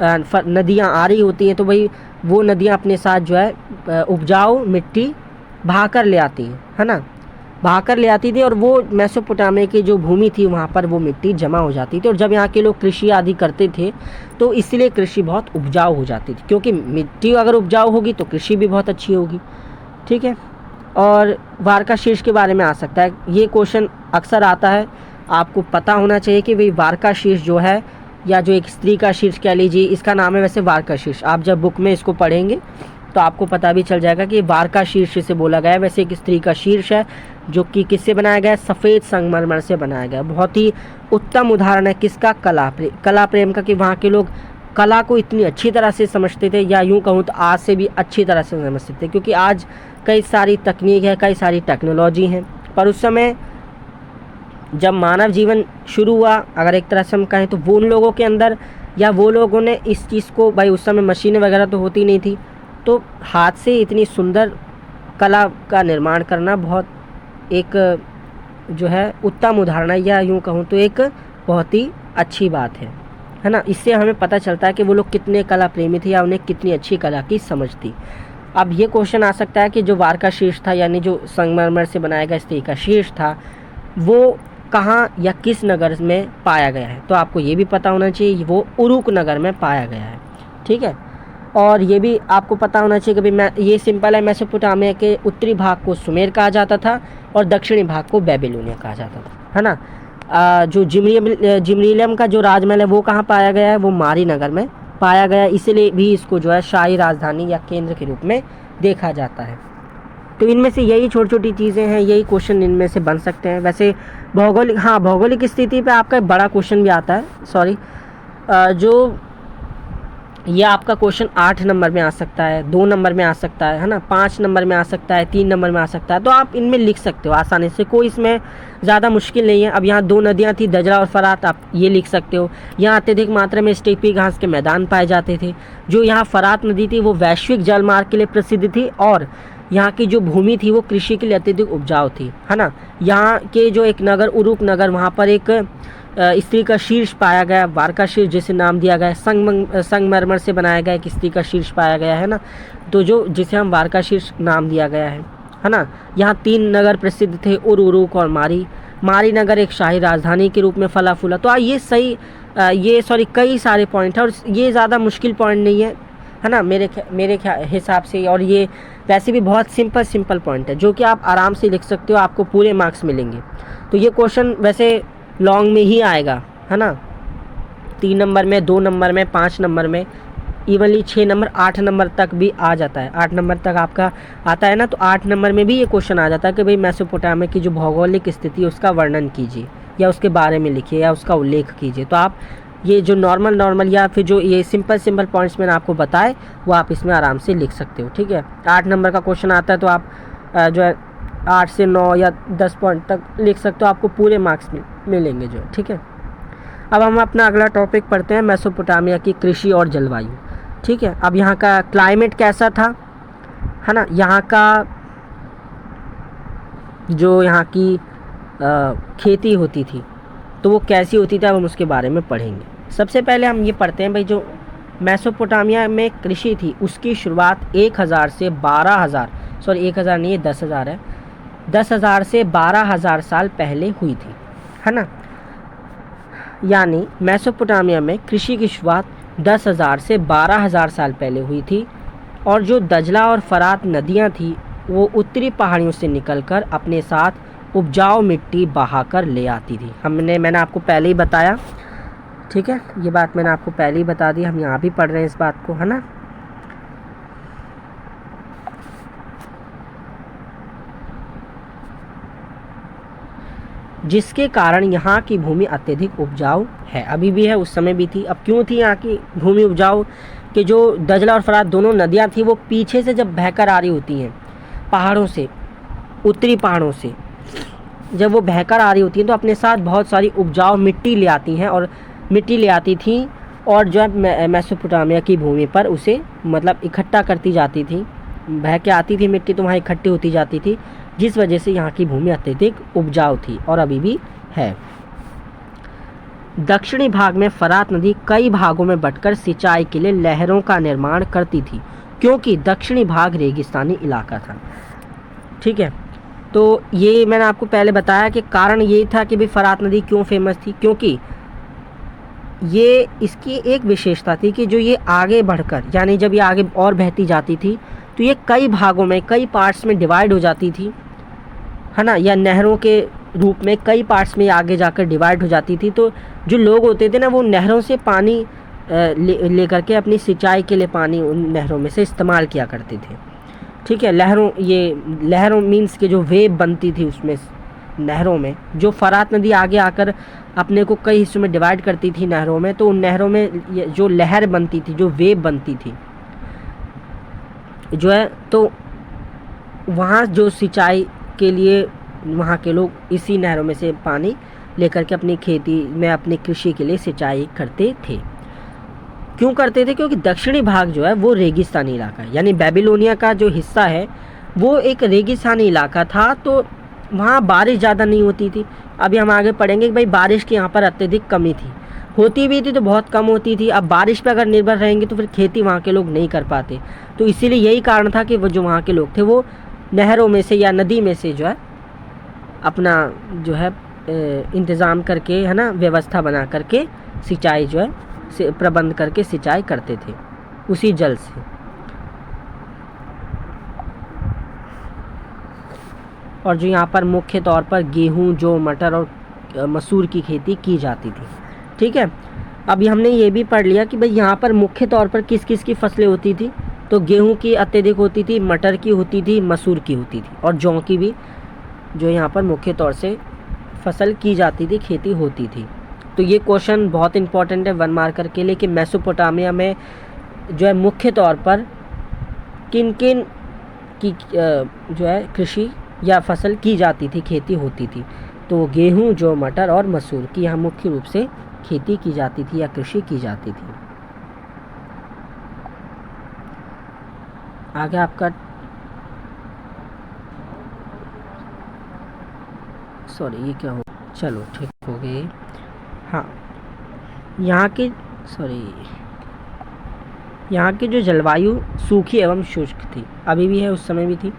नदियाँ आ रही होती हैं, तो भाई वो नदियाँ अपने साथ जो है उपजाऊ मिट्टी बहा कर ले आती हैं, है ना। बहाकर ले आती थी और वो मेसोपोटामिया की जो भूमि थी वहाँ पर वो मिट्टी जमा हो जाती थी। और जब यहाँ के लोग कृषि आदि करते थे तो इसलिए कृषि बहुत उपजाऊ हो जाती थी, क्योंकि मिट्टी अगर उपजाऊ होगी तो कृषि भी बहुत अच्छी होगी। ठीक है। और वारका शीर्ष के बारे में आ सकता है, ये क्वेश्चन अक्सर आता है, आपको पता होना चाहिए कि भाई वारका शीर्ष जो है, या जो एक स्त्री का शीर्ष कह लीजिए, इसका नाम है वैसे वारका शीर्ष। आप जब बुक में इसको पढ़ेंगे तो आपको पता भी चल जाएगा कि वारका शीर्ष से बोला गया है। वैसे एक स्त्री का शीर्ष है जो कि किससे बनाया गया है, सफ़ेद संगमरमर से बनाया गया। बहुत ही उत्तम उदाहरण है किसका, कला प्रेम का, कि वहाँ के लोग कला को इतनी अच्छी तरह से समझते थे, या यूँ कहूँ तो आज से भी अच्छी तरह से समझते थे, क्योंकि आज कई सारी तकनीक है, कई सारी टेक्नोलॉजी हैं, पर उस समय जब मानव जीवन शुरू हुआ, अगर एक तरह से हम कहें तो वो उन लोगों के अंदर, या वो लोगों ने इस चीज़ को, भाई उस समय मशीनें वगैरह तो होती नहीं थी, तो हाथ से इतनी सुंदर कला का निर्माण करना बहुत एक जो है उत्तम उदाहरण है, या यूँ कहूँ तो एक बहुत ही अच्छी बात है ना। इससे हमें पता चलता है कि वो लोग कितने कला प्रेमी थे, या उन्हें कितनी अच्छी कला की समझ थी। अब ये क्वेश्चन आ सकता है कि जो वारका शीर्ष था, यानी जो संगमरमर से बनाया गया स्त्री का शीर्ष था, वो कहाँ या किस नगर में पाया गया है। तो आपको ये भी पता होना चाहिए वो उरुक नगर में पाया गया है। ठीक है। और ये भी आपको पता होना चाहिए कि भाई ये सिंपल है, मेसोपोटामिया के उत्तरी भाग को सुमेर कहा जाता था और दक्षिणी भाग को बेबीलोनिया कहा जाता था, है ना। जो जिम्रीलियम का जो राजमहल है वो कहाँ पाया गया है, वो मारी नगर में पाया गया, इसलिए भी इसको जो है शाही राजधानी या केंद्र के रूप में देखा जाता है। तो इनमें से यही छोटी छोटी चीज़ें हैं, यही क्वेश्चन इनमें से बन सकते हैं। वैसे भौगोलिक स्थिति पे आपका एक बड़ा क्वेश्चन भी आता है, जो ये आपका क्वेश्चन 8 नंबर में आ सकता है, 2 नंबर में आ सकता है ना, 5 नंबर में आ सकता है, 3 नंबर में आ सकता है। तो आप इनमें लिख सकते हो आसानी से, कोई इसमें ज़्यादा मुश्किल नहीं है। अब यहाँ 2 नदियाँ थी, दजला और फरात, आप ये लिख सकते हो। यहाँ अत्यधिक मात्रा में स्टेपी घास के मैदान पाए जाते थे। जो यहाँ फरात नदी थी वो वैश्विक जलमार्ग के लिए प्रसिद्ध थी, और यहाँ की जो भूमि थी वो कृषि के लिए अत्यधिक उपजाऊ थी, है ना। यहाँ के जो एक नगर उरुक नगर, वहाँ पर एक स्त्री का शीर्ष पाया गया, वारका शीर्ष जिसे नाम दिया गया, संगमरमर से बनाया गया एक स्त्री का शीर्ष पाया गया, है ना। तो जो जिसे हम वारका शीर्ष नाम दिया गया है ना। यहाँ 3 नगर प्रसिद्ध थे, उरुक और मारी नगर एक शाही राजधानी के रूप में फला फूला। तो ये कई सारे पॉइंट है, और ये ज़्यादा मुश्किल पॉइंट नहीं है ना, मेरे हिसाब से। और ये वैसे भी बहुत सिंपल पॉइंट है, जो कि आप आराम से लिख सकते हो, आपको पूरे मार्क्स मिलेंगे। तो ये क्वेश्चन वैसे लॉन्ग में ही आएगा, है ना, 3 नंबर में, 2 नंबर में, 5 नंबर में, इवनली 6 नंबर, 8 नंबर तक भी आ जाता है। 8 नंबर तक आपका आता है ना, तो 8 नंबर में भी ये क्वेश्चन आ जाता है कि भाई मेसोपोटामिया की जो भौगोलिक स्थिति है उसका वर्णन कीजिए, या उसके बारे में लिखिए, या उसका उल्लेख कीजिए। तो आप ये जो नॉर्मल या फिर जो ये सिंपल पॉइंट्स मैंने आपको बताए वो आप इसमें आराम से लिख सकते हो। ठीक है। 8 नंबर का क्वेश्चन आता है तो आप जो है 8 से 9 या 10 पॉइंट तक लिख सकते हो, आपको पूरे मार्क्स मिलेंगे जो। ठीक है। अब हम अपना अगला टॉपिक पढ़ते हैं, मेसोपोटामिया की कृषि और जलवायु। ठीक है। अब यहाँ का क्लाइमेट कैसा था, है ना, यहाँ का जो यहाँ की खेती होती थी तो वो कैसी होती थी, अब हम उसके बारे में पढ़ेंगे। सबसे पहले हम ये पढ़ते हैं भाई, जो मेसोपोटामिया में कृषि थी उसकी शुरुआत 1000 से 12,000 1000 नहीं, 10,000 है, 10,000 से 12,000 साल पहले हुई थी, है ना। यानी मेसोपोटामिया में कृषि की शुरुआत 10,000 से 12,000 साल पहले हुई थी, और जो दजला और फरात नदियाँ थी वो उत्तरी पहाड़ियों से निकलकर अपने साथ उपजाऊ मिट्टी बहाकर ले आती थी। मैंने आपको पहले ही बताया, ठीक है, ये बात मैंने आपको पहले ही बता दी, हम यहाँ भी पढ़ रहे हैं इस बात को, है ना। जिसके कारण यहाँ की भूमि अत्यधिक उपजाऊ है, अभी भी है, उस समय भी थी। अब क्यों थी यहाँ की भूमि उपजाऊ, कि जो दजला और फरात दोनों नदियाँ थी वो पीछे से जब बहकर आ रही होती हैं पहाड़ों से, उत्तरी पहाड़ों से जब वो बहकर आ रही होती हैं तो अपने साथ बहुत सारी उपजाऊ मिट्टी ले आती हैं, और मिट्टी ले आती थी, और जो है मेसोपोटामिया की भूमि पर उसे मतलब इकट्ठा करती जाती थी, बह के आती थी मिट्टी तो वहाँ इकट्ठी होती जाती थी, जिस वजह से यहाँ की भूमि अत्यधिक उपजाऊ थी, और अभी भी है। दक्षिणी भाग में फरात नदी कई भागों में बंटकर सिंचाई के लिए नहरों का निर्माण करती थी, क्योंकि दक्षिणी भाग रेगिस्तानी इलाका था। ठीक है। तो ये मैंने आपको पहले बताया कि कारण ये था कि भाई फ़रात नदी क्यों फेमस थी, क्योंकि ये इसकी एक विशेषता थी कि जो ये आगे बढ़कर, यानी जब ये आगे और बहती जाती थी तो ये कई भागों में, कई पार्ट्स में डिवाइड हो जाती थी, है ना, या नहरों के रूप में कई पार्ट्स में आगे जाकर डिवाइड हो जाती थी। तो जो लोग होते थे ना, वो नहरों से पानी लेकर के अपनी सिंचाई के लिए पानी उन नहरों में से इस्तेमाल किया करते थे। ठीक है, लहरों मीन्स के जो वेव बनती थी उसमें नहरों में, जो फ़रात नदी आगे आकर अपने को कई हिस्सों में डिवाइड करती थी नहरों में, तो उन नहरों में जो लहर बनती थी, जो वेव बनती थी जो है, तो वहाँ जो सिंचाई के लिए वहाँ के लोग इसी नहरों में से पानी लेकर के अपनी खेती में, अपनी कृषि के लिए सिंचाई करते थे। क्यों करते थे? क्योंकि दक्षिणी भाग जो है वो रेगिस्तानी इलाका है, यानी बेबीलोनिया का जो हिस्सा है वो एक रेगिस्तानी इलाका था, तो वहाँ बारिश ज़्यादा नहीं होती थी। अभी हम आगे पढ़ेंगे कि भाई बारिश की यहाँ पर अत्यधिक कमी थी, होती भी थी तो बहुत कम होती थी। अब बारिश पे अगर निर्भर रहेंगे तो फिर खेती वहाँ के लोग नहीं कर पाते, तो इसीलिए यही कारण था कि वो जो वहाँ के लोग थे वो नहरों में से या नदी में से जो है अपना जो है इंतज़ाम करके, है ना, व्यवस्था बना करके सिंचाई जो है प्रबंध करके सिंचाई करते थे उसी जल से। और जो यहाँ पर मुख्य तौर पर गेहूँ, जौ, मटर और मसूर की खेती की जाती थी। ठीक है, अभी हमने ये भी पढ़ लिया कि भाई यहाँ पर मुख्य तौर पर किस किस की फसलें होती थी। तो गेहूँ की अत्यधिक होती थी, मटर की होती थी, मसूर की होती थी, और जौ की भी जो यहाँ पर मुख्य तौर से फसल की जाती थी, खेती होती थी। तो ये क्वेश्चन बहुत इंपॉर्टेंट है 1 मार्कर के लिए कि मेसोपोटामिया में जो है मुख्य तौर पर किन किन की जो है कृषि या फसल की जाती थी, खेती होती थी। तो गेहूँ, जौ, मटर और मसूर की यहाँ मुख्य रूप से खेती की जाती थी या कृषि की जाती थी। आगे आपका सॉरी ये क्या हो, चलो ठीक हो गई। हाँ, यहाँ की जो जलवायु सूखी एवं शुष्क थी, अभी भी है, उस समय भी थी।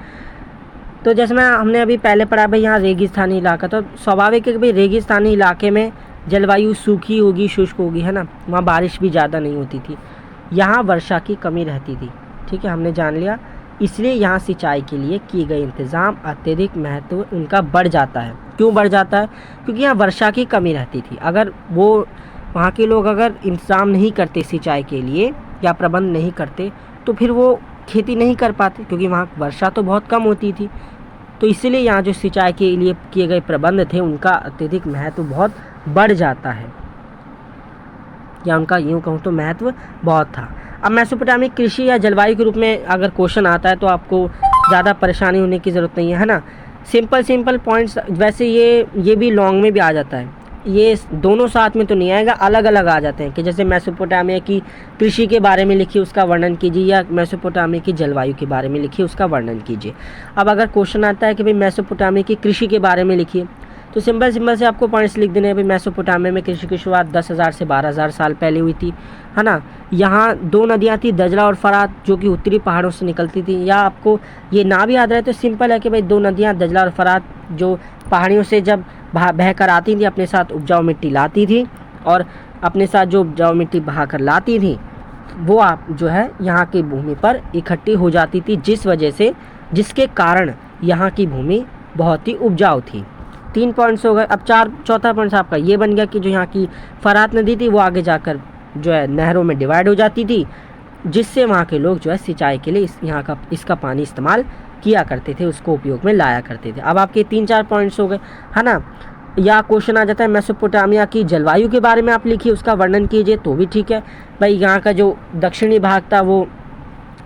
तो जैसे हमने अभी पहले पढ़ा भाई यहाँ रेगिस्तानी इलाका, तो स्वाभाविक है कि भाई रेगिस्तानी इलाके में जलवायु सूखी होगी, शुष्क होगी, है ना, वहाँ बारिश भी ज़्यादा नहीं होती थी, यहाँ वर्षा की कमी रहती थी। ठीक है, हमने जान लिया, इसलिए यहाँ सिंचाई के लिए किए गए इंतज़ाम अत्यधिक महत्व उनका बढ़ जाता है। क्यों बढ़ जाता है? क्योंकि यहाँ वर्षा की कमी रहती थी। अगर वो वहाँ के लोग अगर इंतज़ाम नहीं करते सिंचाई के लिए या प्रबंध नहीं करते तो फिर वो खेती नहीं कर पाते, क्योंकि वहाँ वर्षा तो बहुत कम होती थी। तो इसीलिए यहाँ जो सिंचाई के लिए किए गए प्रबंध थे उनका अत्यधिक महत्व बहुत बढ़ जाता है, या उनका यूँ कहूँ तो महत्व बहुत था। अब मेसोपोटामिक कृषि या जलवायु के रूप में अगर क्वेश्चन आता है तो आपको ज़्यादा परेशानी होने की ज़रूरत नहीं है ना। सिंपल पॉइंट्स, वैसे ये भी लॉन्ग में भी आ जाता है, ये दोनों साथ में तो नहीं आएगा, अलग अलग आ जाते हैं कि जैसे मेसोपोटामिया की कृषि के बारे में लिखिए उसका वर्णन कीजिए, या मेसोपोटामिया की जलवायु के बारे में लिखिए उसका वर्णन कीजिए। अब अगर क्वेश्चन आता है कि भाई मेसोपोटामिया की कृषि के बारे में लिखिए, तो सिंपल से आपको पॉइंट्स लिख देने हैं। भाई मेसोपोटामिया में कृषि की शुरुआत 10,000 से 12,000 साल पहले हुई थी, है ना। यहाँ 2 नदियाँ थी, दजला और फरात, जो कि उत्तरी पहाड़ों से निकलती थी। या आपको ये ना भी याद रहे तो सिंपल है कि भाई 2 नदियाँ दजला और फरात जो पहाड़ियों से जब बह कर आती थी अपने साथ उपजाऊ मिट्टी लाती थी, और अपने साथ जो उपजाऊ मिट्टी बहा कर लाती थी वो आप जो है यहाँ की भूमि पर इकट्ठी हो जाती थी, जिसके कारण यहाँ की भूमि बहुत ही उपजाऊ थी। 3 पॉइंट्स हो गए। अब चौथा पॉइंट आपका ये बन गया कि जो यहाँ की फरात नदी थी वो आगे जाकर जो है नहरों में डिवाइड हो जाती थी, जिससे वहाँ के लोग जो है सिंचाई के लिए इसका पानी इस्तेमाल किया करते थे, उसको उपयोग में लाया करते थे। अब आपके 3-4 पॉइंट्स हो गए, है ना। या क्वेश्चन आ जाता है मेसोपोटामिया की जलवायु के बारे में आप लिखिए, उसका वर्णन कीजिए, तो भी ठीक है। भाई यहाँ का जो दक्षिणी भाग था वो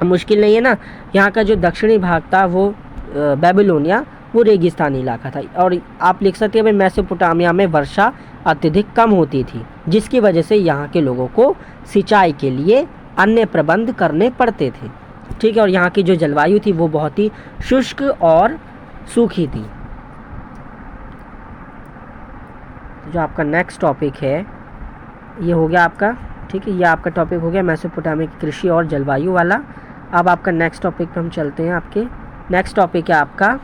मुश्किल नहीं है ना, यहाँ का जो दक्षिणी भाग था वो बेबीलोनिया वो रेगिस्तानी इलाका था। और आप लिख सकते हैं भाई मेसोपोटामिया में वर्षा अत्यधिक कम होती थी, जिसकी वजह से यहाँ के लोगों को सिंचाई के लिए अन्य प्रबंध करने पड़ते थे। ठीक है, और यहाँ की जो जलवायु थी वो बहुत ही शुष्क और सूखी थी। जो आपका नेक्स्ट टॉपिक है ये हो गया आपका, ठीक है, ये आपका टॉपिक हो गया मेसोपोटामिया की कृषि और जलवायु वाला। अब आपका नेक्स्ट टॉपिक पे हम चलते हैं। आपके नेक्स्ट टॉपिक है आपका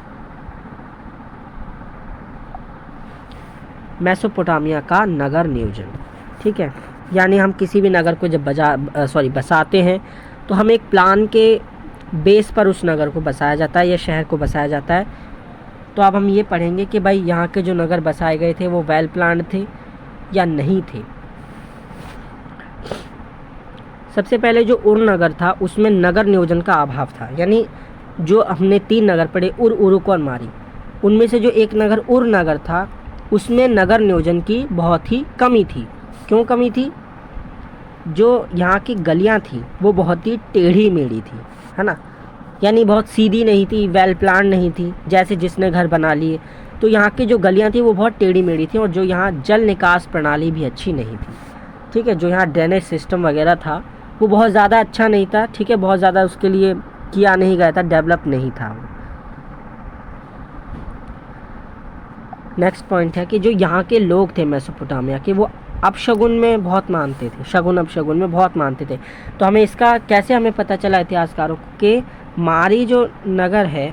मेसोपोटामिया का नगर नियोजन। ठीक है, यानी हम किसी भी नगर को जब बसाते हैं तो हम एक प्लान के बेस पर उस नगर को बसाया जाता है या शहर को बसाया जाता है। तो अब हम ये पढ़ेंगे कि भाई यहाँ के जो नगर बसाए गए थे वो वेल प्लान्ड थे या नहीं थे। सबसे पहले जो उर नगर था उसमें नगर नियोजन का अभाव था, यानी जो हमने 3 नगर पढ़े उर, उरुक और मारी, उनमें से जो एक नगर उर नगर था उसमें नगर नियोजन की बहुत ही कमी थी। क्यों कमी थी? जो यहाँ की गलियाँ थी वो बहुत ही टेढ़ी मेढ़ी थी, है ना, यानी बहुत सीधी नहीं थी, वेल प्लान नहीं थी, जैसे जिसने घर बना लिए। तो यहाँ की जो गलियाँ थी वो बहुत टेढ़ी मेढ़ी थी और जो यहाँ जल निकास प्रणाली भी अच्छी नहीं थी। ठीक है, जो यहाँ ड्रेनेज सिस्टम वगैरह था वो बहुत ज़्यादा अच्छा नहीं था। ठीक है, बहुत ज़्यादा उसके लिए किया नहीं गया था, डेवलप नहीं था। नेक्स्ट पॉइंट है कि जो यहाँ के लोग थे मेसोपोटामिया के, वो अपशगुन में बहुत मानते थे, शगुन अपशगुन में बहुत मानते थे। तो हमें इसका कैसे हमें पता चला इतिहासकारों को कि मारी जो नगर है,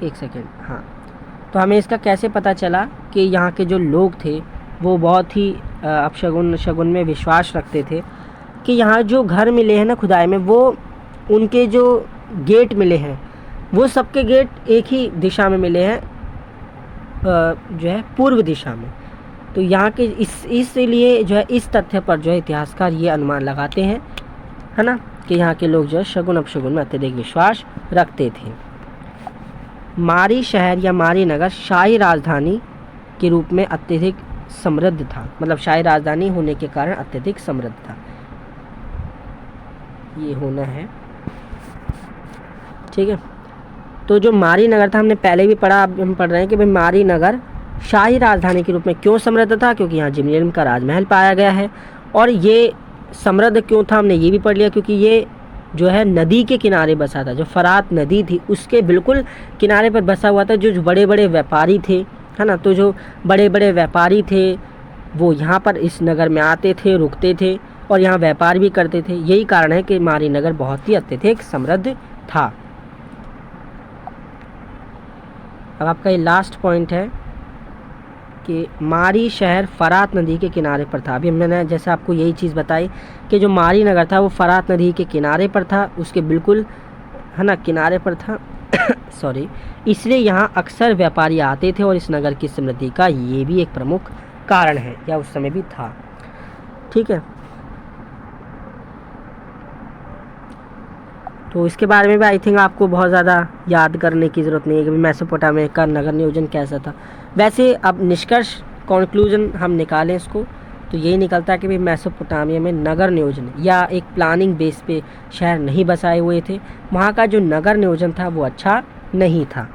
एक सेकेंड, हाँ, तो हमें इसका कैसे पता चला कि यहाँ के जो लोग थे वो बहुत ही अपशगुन शगुन में विश्वास रखते थे कि यहाँ जो घर मिले हैं ना खुदाई में, वो उनके जो गेट मिले हैं वो सबके गेट एक ही दिशा में मिले हैं, जो है पूर्व दिशा में। तो यहाँ के इसलिए जो है इस तथ्य पर जो है इतिहासकार ये अनुमान लगाते हैं, है ना, कि यहाँ के लोग जो है शगुन अपशगुन में अत्यधिक विश्वास रखते थे। मारी शहर या मारी नगर शाही राजधानी के रूप में अत्यधिक समृद्ध था, मतलब शाही राजधानी होने के कारण अत्यधिक समृद्ध था, ये होना है। ठीक है, तो जो मारी नगर था हमने पहले भी पढ़ा, अब हम पढ़ रहे हैं कि भाई मारी नगर शाही राजधानी के रूप में क्यों समृद्ध था, क्योंकि यहाँ जिमनियम का राजमहल पाया गया है। और ये समृद्ध क्यों था हमने ये भी पढ़ लिया, क्योंकि ये जो है नदी के किनारे बसा था, जो फरात नदी थी उसके बिल्कुल किनारे पर बसा हुआ था। जो बड़े बड़े व्यापारी थे, है ना, तो जो बड़े बड़े व्यापारी थे वो यहाँ पर इस नगर में आते थे, रुकते थे और यहाँ व्यापार भी करते थे। यही कारण है कि मारी नगर बहुत ही अत्यधिक समृद्ध था। अब आपका ये लास्ट पॉइंट है कि मारी शहर फरात नदी के किनारे पर था। अभी मैंने जैसे आपको यही चीज़ बताई कि जो मारी नगर था वो फरात नदी के किनारे पर था, उसके बिल्कुल, है ना, किनारे पर था सॉरी, इसलिए यहाँ अक्सर व्यापारी आते थे और इस नगर की समृद्धि का ये भी एक प्रमुख कारण है, या उस समय भी था। ठीक है, तो इसके बारे में भी आई थिंक आपको बहुत ज़्यादा याद करने की ज़रूरत नहीं है कि मेसोपोटामिया का नगर नियोजन कैसा था। वैसे अब निष्कर्ष कंक्लूजन हम निकालें इसको तो यही निकलता है कि भाई मेसोपोटामिया में नगर नियोजन या एक प्लानिंग बेस पे शहर नहीं बसाए हुए थे। वहाँ का जो नगर नियोजन था वो अच्छा नहीं था।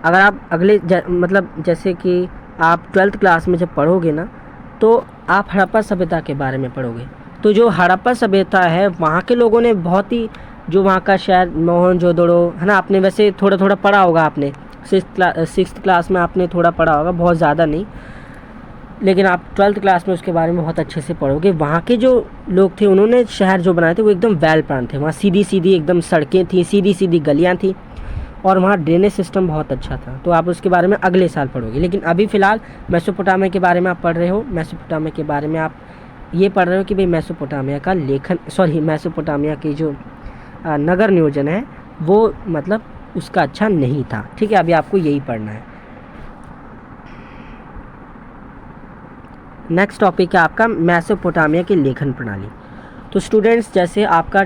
अगर आप अगले मतलब जैसे कि आप 12th क्लास में जब पढ़ोगे ना तो आप हड़प्पा सभ्यता के बारे में पढ़ोगे। तो जो हड़प्पा सभ्यता है वहाँ के लोगों ने बहुत ही, जो वहाँ का शहर मोहनजोदड़ो, है ना, आपने वैसे थोड़ा थोड़ा पढ़ा होगा, आपने 6th क्लास में आपने थोड़ा पढ़ा होगा, बहुत ज़्यादा नहीं, लेकिन आप 12th क्लास में उसके बारे में बहुत अच्छे से पढ़ोगे। वहाँ के जो लोग थे उन्होंने शहर जो बनाए थे वो एकदम वेल प्लान थे। वहाँ सीधी सीधी एकदम सड़कें थी, सीधी सीधी गलियाँ थी और वहाँ ड्रेनेज सिस्टम बहुत अच्छा था। तो आप उसके बारे में अगले साल पढ़ोगे, लेकिन अभी फ़िलहाल मेसोपोटामिया के बारे में आप पढ़ रहे हो। मेसोपोटामिया के बारे में आप ये पढ़ रहे हो कि भाई मेसोपोटामिया का मेसोपोटामिया की जो नगर नियोजन है वो मतलब उसका अच्छा नहीं था। ठीक है, अभी आपको यही पढ़ना है। नेक्स्ट टॉपिक है आपका मेसोपोटामिया की लेखन प्रणाली। तो स्टूडेंट्स, जैसे आपका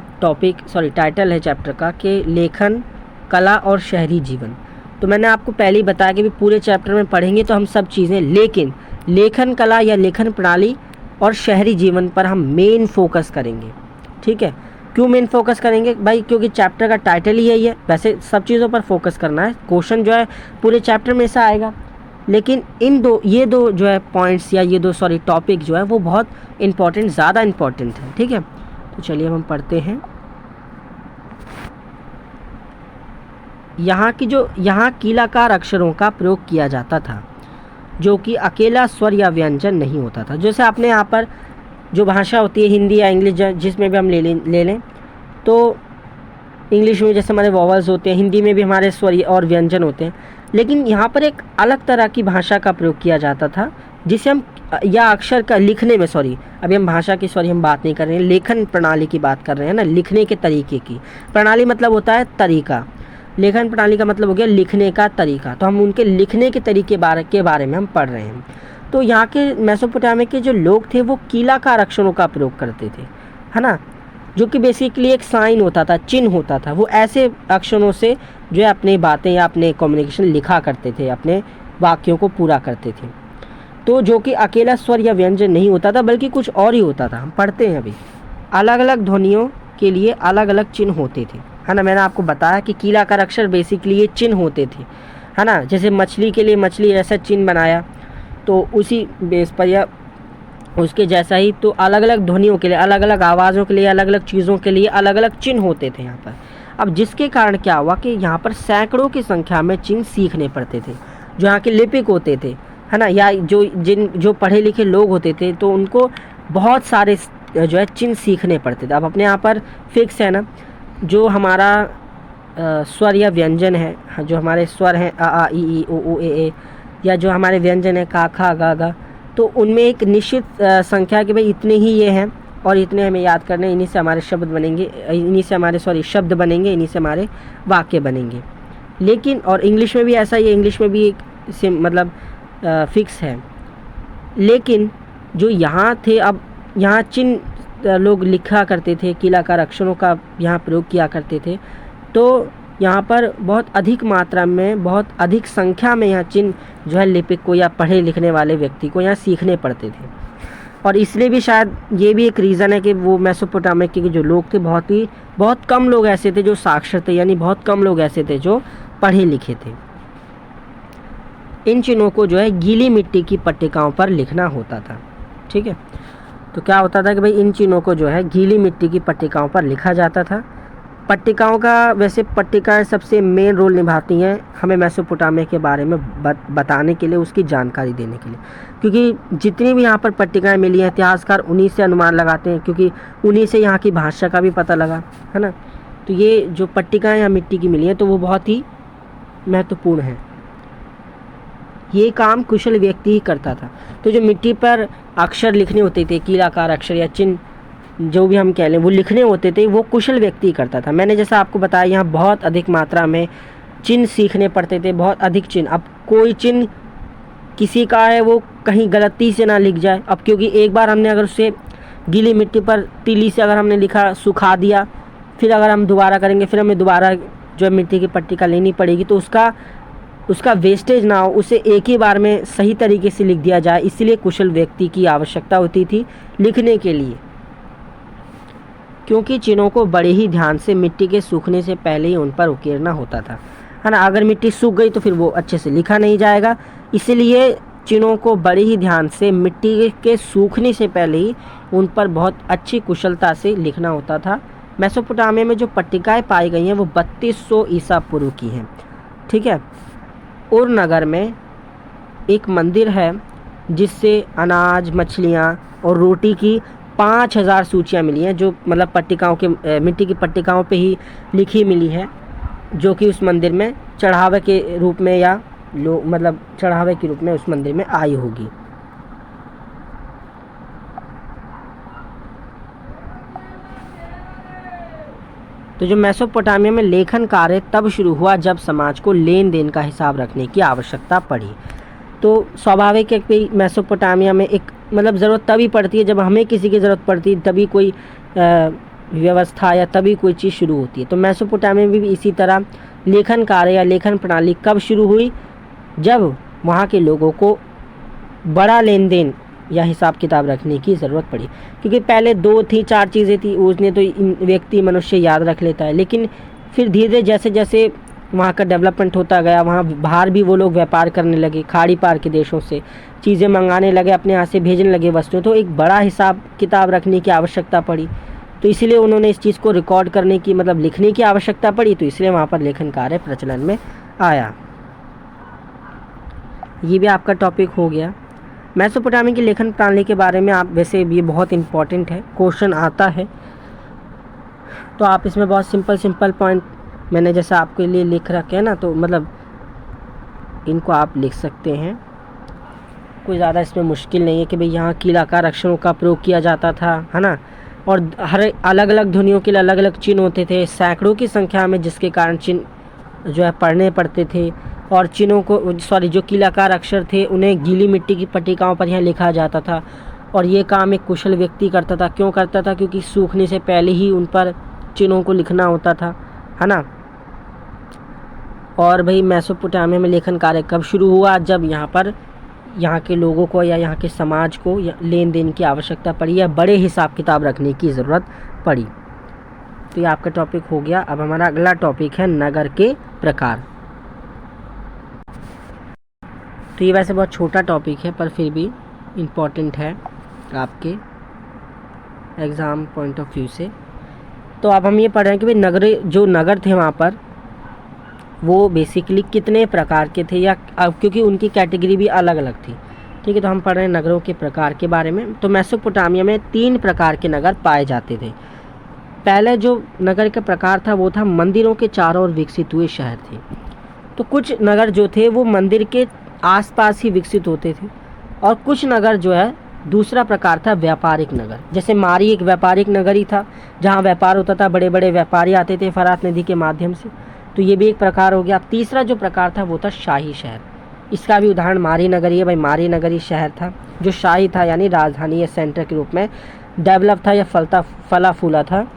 टाइटल है चैप्टर का कि लेखन कला और शहरी जीवन, तो मैंने आपको पहले ही बताया कि भी पूरे चैप्टर में पढ़ेंगे तो हम सब चीज़ें, लेकिन लेखन कला या लेखन प्रणाली और शहरी जीवन पर हम मेन फोकस करेंगे। ठीक है, क्यों मेन फोकस करेंगे भाई? क्योंकि चैप्टर का टाइटल ही यही है। वैसे सब चीज़ों पर फोकस करना है, क्वेश्चन जो है पूरे चैप्टर में से आएगा, लेकिन ये दो जो है पॉइंट्स या टॉपिक जो है वो बहुत इंपॉर्टेंट, ज़्यादा इंपॉर्टेंट है। ठीक है, तो चलिए हम पढ़ते हैं। यहाँ कीलाकार अक्षरों का प्रयोग किया जाता था, जो कि अकेला स्वर या व्यंजन नहीं होता था। जैसे आपने यहाँ पर जो भाषा होती है हिंदी या इंग्लिश, जिसमें भी हम ले लें, तो इंग्लिश में जैसे हमारे वॉवल्स होते हैं, हिंदी में भी हमारे स्वर और व्यंजन होते हैं, लेकिन यहाँ पर एक अलग तरह की भाषा का प्रयोग किया जाता था, जिसे हम या अक्षर का लिखने में, सॉरी अभी हम भाषा की हम बात नहीं कर रहे हैं, लेखन प्रणाली की बात कर रहे हैं ना, लिखने के तरीके की। प्रणाली मतलब होता है तरीका, लेखन प्रणाली का मतलब हो गया लिखने का तरीका। तो हम उनके लिखने के तरीके के बारे में हम पढ़ रहे हैं। तो यहाँ के मेसोपोटामिया के जो लोग थे वो कीलाकार अक्षरों का प्रयोग करते थे, है ना, जो कि बेसिकली एक साइन होता था, चिन्ह होता था। वो ऐसे अक्षरों से जो है अपनी बातें या अपने कम्युनिकेशन लिखा करते थे, अपने वाक्यों को पूरा करते थे। तो जो कि अकेला स्वर या व्यंजन नहीं होता था, बल्कि कुछ और ही होता था। हम पढ़ते हैं अभी, अलग अलग ध्वनियों के लिए अलग अलग चिन्ह होते थे, है ना। मैंने आपको बताया कि कीलाकार अक्षर बेसिकली ये चिन्ह होते थे, है ना। जैसे मछली के लिए मछली ऐसा चिन्ह बनाया, तो उसी बेस पर या उसके जैसा ही, तो अलग अलग ध्वनियों के लिए, अलग अलग आवाज़ों के लिए, अलग अलग चीज़ों के लिए अलग अलग चिन्ह होते थे यहाँ पर। अब जिसके कारण क्या हुआ कि यहाँ पर सैकड़ों की संख्या में चिन्ह सीखने पड़ते थे, जो यहाँ के लिपिक होते थे, है ना, या जो पढ़े लिखे लोग होते थे, तो उनको बहुत सारे जो है चिन्ह सीखने पड़ते थे। अब अपने यहाँ पर फिक्स है ना, जो हमारा स्वर या व्यंजन है, जो हमारे स्वर हैं अ आ इ ई ओ ए, या जो हमारे व्यंजन है का खा गा गा, तो उनमें एक निश्चित संख्या के भाई इतने ही ये हैं और इतने हमें याद करने, इन्हीं से हमारे शब्द बनेंगे, इन्हीं से हमारे शब्द बनेंगे, इन्हीं से हमारे वाक्य बनेंगे। लेकिन और इंग्लिश में भी ऐसा ही है, इंग्लिश में भी एक मतलब फिक्स है। लेकिन जो यहाँ थे, अब यहाँ चिन्ह लोग लिखा करते थे, कीलाकार अक्षरों का यहाँ प्रयोग किया करते थे, तो यहाँ पर बहुत अधिक मात्रा में, बहुत अधिक संख्या में यहाँ चिन्ह जो है लिपिक को या पढ़े लिखने वाले व्यक्ति को यहाँ सीखने पड़ते थे। और इसलिए भी शायद ये भी एक रीज़न है कि वो मेसोपोटामिया के जो लोग थे, बहुत कम लोग ऐसे थे जो साक्षर थे, यानी बहुत कम लोग ऐसे थे जो पढ़े लिखे थे। इन चिन्हों को जो है गीली मिट्टी की पट्टिकाओं पर लिखना होता था, ठीक है। तो क्या होता था कि भाई इन चिन्हों को जो है गीली मिट्टी की पट्टिकाओं पर लिखा जाता था। पट्टिकाओं का, वैसे पट्टिकाएं सबसे मेन रोल निभाती हैं हमें मेसोपोटामिया के बारे में बताने के लिए, उसकी जानकारी देने के लिए, क्योंकि जितनी भी यहाँ पर पट्टिकाएं मिली हैं, इतिहासकार उन्हीं से अनुमान लगाते हैं, क्योंकि उन्हीं से यहाँ की भाषा का भी पता लगा, है ना। तो ये जो पट्टिकाएं यहाँ मिट्टी की मिली हैं, तो वो बहुत ही महत्वपूर्ण है। ये काम कुशल व्यक्ति ही करता था। तो जो मिट्टी पर अक्षर लिखने होते थे, कीलाकार अक्षर या चिन्ह जो भी हम कह लें, वो लिखने होते थे, वो कुशल व्यक्ति करता था। मैंने जैसा आपको बताया, यहाँ बहुत अधिक मात्रा में चिन्ह सीखने पड़ते थे, बहुत अधिक चिन्ह। अब कोई चिन्ह किसी का है वो कहीं गलती से ना लिख जाए। अब क्योंकि एक बार हमने अगर उसे गीली मिट्टी पर तीली से अगर हमने लिखा, सुखा दिया, फिर अगर हम दोबारा करेंगे, फिर हमें दोबारा जो है मिट्टी की पट्टिका लेनी पड़ेगी, तो उसका वेस्टेज ना हो, उसे एक ही बार में सही तरीके से लिख दिया जाए। इसलिए कुशल व्यक्ति की आवश्यकता होती थी लिखने के लिए, क्योंकि चिन्हों को बड़े ही ध्यान से मिट्टी के सूखने से पहले ही उन पर उकेरना होता था, है ना। अगर मिट्टी सूख गई तो फिर वो अच्छे से लिखा नहीं जाएगा, इसलिए चिन्हों को बड़े ही ध्यान से मिट्टी के सूखने से पहले ही उन पर बहुत अच्छी कुशलता से लिखना होता था। मेसोपोटामिया में जो पट्टिकाएं पाई गई हैं वो 3200 ईसा पूर्व की हैं, ठीक है। उर नगर में एक मंदिर है जिससे अनाज, मछलियाँ और रोटी की 5000 सूचियाँ मिली हैं, जो मतलब पट्टिकाओं के मिट्टी की पट्टिकाओं पे ही लिखी मिली है, जो कि उस मंदिर में चढ़ावे के रूप में या मतलब चढ़ावे के रूप में उस मंदिर में आई होगी। तो जो मेसोपोटामिया में लेखन कार्य तब शुरू हुआ जब समाज को लेन देन का हिसाब रखने की आवश्यकता पड़ी। तो स्वाभाविक है कि मेसोपोटामिया में एक मतलब ज़रूरत तभी पड़ती है जब हमें किसी की ज़रूरत पड़ती है, तभी कोई व्यवस्था या तभी कोई चीज़ शुरू होती है। तो मेसोपोटामिया में भी इसी तरह लेखन कार्य या लेखन प्रणाली कब शुरू हुई, जब वहाँ के लोगों को बड़ा लेन देन या हिसाब किताब रखने की ज़रूरत पड़ी। क्योंकि पहले 2 थी 4 चीज़ें थी, उसने तो व्यक्ति मनुष्य याद रख लेता है, लेकिन फिर धीरे जैसे जैसे वहाँ का डेवलपमेंट होता गया, वहाँ बाहर भी वो लोग व्यापार करने लगे, खाड़ी पार के देशों से चीज़ें मंगाने लगे, अपने यहाँ से भेजने लगे वस्तुएं, तो एक बड़ा हिसाब किताब रखने की आवश्यकता पड़ी। तो इसलिए उन्होंने इस चीज़ को रिकॉर्ड करने की मतलब लिखने की आवश्यकता पड़ी, तो इसलिए वहाँ पर लेखन कार्य प्रचलन में आया। ये भी आपका टॉपिक हो गया। मेसोपोटामिया की लेखन प्रणाली के बारे में आप वैसे ये बहुत इम्पॉर्टेंट है, क्वेश्चन आता है, तो आप इसमें बहुत सिंपल पॉइंट मैंने जैसा आपके लिए लिख रखे हैं ना, तो मतलब इनको आप लिख सकते हैं। कोई ज़्यादा इसमें मुश्किल नहीं है कि भाई यहाँ कीलाकार अक्षरों का प्रयोग किया जाता था, है ना। और हर अलग अलग ध्वनियों के लिए अलग अलग चिन्ह होते थे, सैकड़ों की संख्या में, जिसके कारण चिन्ह जो है पढ़ने पड़ते थे। और चिन्हों को जो कीलाकार अक्षर थे उन्हें गीली मिट्टी की पट्टिकाओं पर यहाँ लिखा जाता था। और ये काम एक कुशल व्यक्ति करता था। क्यों करता था? क्योंकि सूखने से पहले ही उन पर चिन्हों को लिखना होता था, है ना। और भाई मेसोपोटामिया में लेखन कार्य कब शुरू हुआ? जब यहाँ के लोगों को या यहाँ के समाज को लेन देन की आवश्यकता पड़ी या बड़े हिसाब किताब रखने की ज़रूरत पड़ी। तो ये आपका टॉपिक हो गया। अब हमारा अगला टॉपिक है नगर के प्रकार। तो ये वैसे बहुत छोटा टॉपिक है पर फिर भी इम्पॉर्टेंट है आपके एग्ज़ाम पॉइंट ऑफ व्यू से। तो अब हम ये पढ़ रहे हैं कि भाई जो नगर थे वहाँ पर वो बेसिकली कितने प्रकार के थे, या क्योंकि उनकी कैटेगरी भी अलग अलग थी। ठीक है, तो हम पढ़ रहे हैं नगरों के प्रकार के बारे में। तो मेसोपोटामिया में 3 प्रकार के नगर पाए जाते थे। पहले जो नगर का प्रकार था वो था मंदिरों के चारों ओर विकसित हुए शहर थे। तो कुछ नगर जो थे वो मंदिर के आसपास ही विकसित होते थे, और कुछ नगर जो है दूसरा प्रकार था व्यापारिक नगर। जैसे मारी एक व्यापारिक नगर ही था, जहाँ व्यापार होता था, बड़े बड़े व्यापारी आते थे फरात नदी के माध्यम से। तो ये भी एक प्रकार हो गया। तीसरा जो प्रकार था वो था शाही शहर। इसका भी उदाहरण मारी नगर ही है। भाई मारी नगर ही शहर था जो शाही था, यानी राजधानी या सेंटर के रूप में डेवलप था या फला फूला था।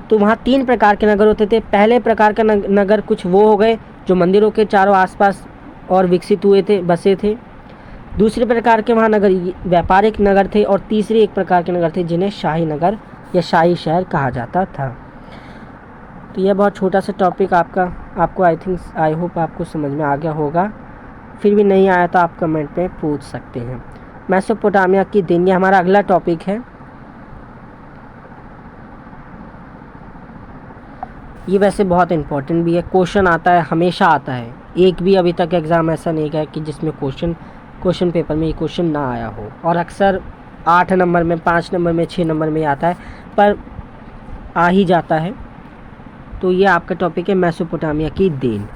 तो वहाँ 3 प्रकार के नगर होते थे। पहले प्रकार का नगर कुछ वो हो गए जो मंदिरों के चारों आसपास और विकसित हुए थे, बसे थे। दूसरे प्रकार के वहाँ नगर व्यापारिक नगर थे, और तीसरे एक प्रकार के नगर थे जिन्हें शाही नगर या शाही शहर कहा जाता था। तो यह बहुत छोटा सा टॉपिक आपको आई होप आपको समझ में आ गया होगा। फिर भी नहीं आया तो आप कमेंट में पूछ सकते हैं। मेसोपोटामिया की दिन, ये हमारा अगला टॉपिक है। ये वैसे बहुत इम्पोर्टेंट भी है, क्वेश्चन आता है, हमेशा आता है। एक भी अभी तक एग्ज़ाम ऐसा नहीं गया कि जिसमें क्वेश्चन पेपर में ये क्वेश्चन ना आया हो। और अक्सर 8 नंबर में, 5 नंबर में, 6 नंबर में आता है, पर आ ही जाता है। तो ये आपका टॉपिक है मेसोपोटामिया की देन।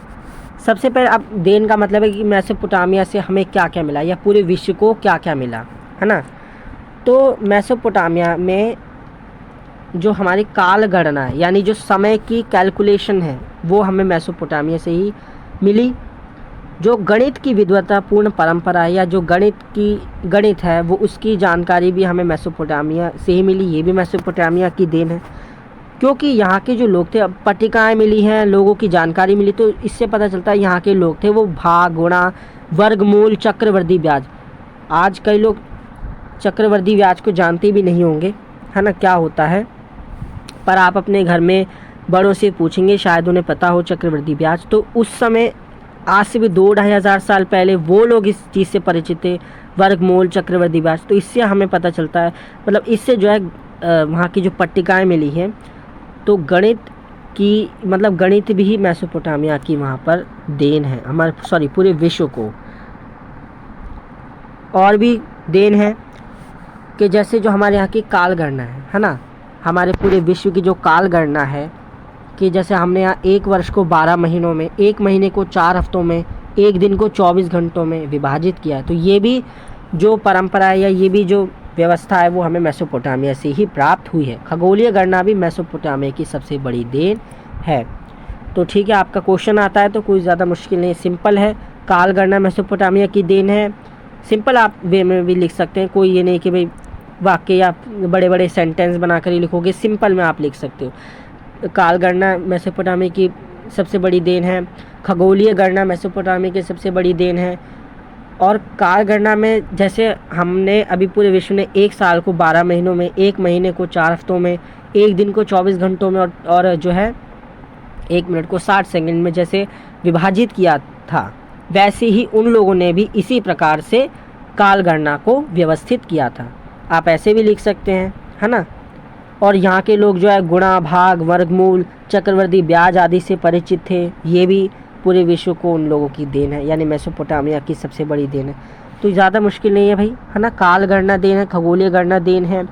सबसे पहले अब देन का मतलब है कि मेसोपोटामिया से हमें क्या क्या मिला, या पूरे विश्व को क्या क्या मिला, है ना। तो मेसोपोटामिया में जो हमारी काल गणना है, यानी जो समय की कैलकुलेशन है, वो हमें मेसोपोटामिया से ही मिली। जो गणित की विद्वतापूर्ण परंपरा है, या जो गणित है, वो उसकी जानकारी भी हमें मेसोपोटामिया से ही मिली। ये भी मेसोपोटामिया की देन है, क्योंकि यहाँ के जो लोग थे, अब पट्टिकाएँ मिली हैं, लोगों की जानकारी मिली, तो इससे पता चलता है यहाँ के लोग थे वो भाग, गुणा, वर्गमूल, चक्रवृद्धि ब्याज। आज कई लोग चक्रवृद्धि ब्याज को जानते भी नहीं होंगे, है ना, क्या होता है। पर आप अपने घर में बड़ों से पूछेंगे, शायद उन्हें पता हो चक्रवृद्धि ब्याज। तो उस समय आज से भी 2-2.5 हज़ार साल पहले वो लोग इस चीज़ से परिचित थे, वर्गमूल, चक्रवृद्धि ब्याज। तो इससे हमें पता चलता है, मतलब इससे जो है वहाँ की जो पट्टिकाएँ मिली हैं, तो गणित भी मेसोपोटामिया की वहाँ पर देन है, पूरे विश्व को। और भी देन है कि जैसे जो हमारे यहाँ की काल गणना है ना, हमारे पूरे विश्व की जो काल गणना है, कि जैसे हमने यहाँ एक वर्ष को 12 महीनों में, एक महीने को 4 हफ्तों में, एक दिन को 24 घंटों में विभाजित किया। तो ये भी जो परंपरा है, या ये भी जो व्यवस्था है, वो हमें मेसोपोटामिया से ही प्राप्त हुई है। खगोलीय गणना भी मेसोपोटामिया की सबसे बड़ी देन है। तो ठीक है, आपका क्वेश्चन आता है तो कोई ज़्यादा मुश्किल नहीं, सिंपल है। काल गणना मेसोपोटामिया की देन है। सिंपल आप वे में भी लिख सकते हैं, कोई ये नहीं कि भाई वाक्य या बड़े बड़े सेंटेंस बनाकर ही लिखोगे, सिंपल में आप लिख सकते हो। काल गणना मेसोपोटामिया की सबसे बड़ी देन है। खगोलीय गणना मेसोपोटामिया की सबसे बड़ी देन है। और काल गणना में जैसे हमने अभी पूरे विश्व ने एक साल को 12 महीनों में, एक महीने को 4 हफ्तों में, एक दिन को 24 घंटों में, और जो है 1 मिनट को 60 सेकंड में जैसे विभाजित किया था, वैसे ही उन लोगों ने भी इसी प्रकार से काल गणना को व्यवस्थित किया था। आप ऐसे भी लिख सकते हैं, है ना। और यहाँ के लोग जो है गुणा, भाग, वर्गमूल, चक्रवृद्धि ब्याज आदि से परिचित थे। ये भी पूरे विश्व को उन लोगों की देन है, यानी मेसोपोटामिया की सबसे बड़ी देन है। तो ज़्यादा मुश्किल नहीं है भाई, है ना। काल गणना देन है, खगोलीय गणना देन है,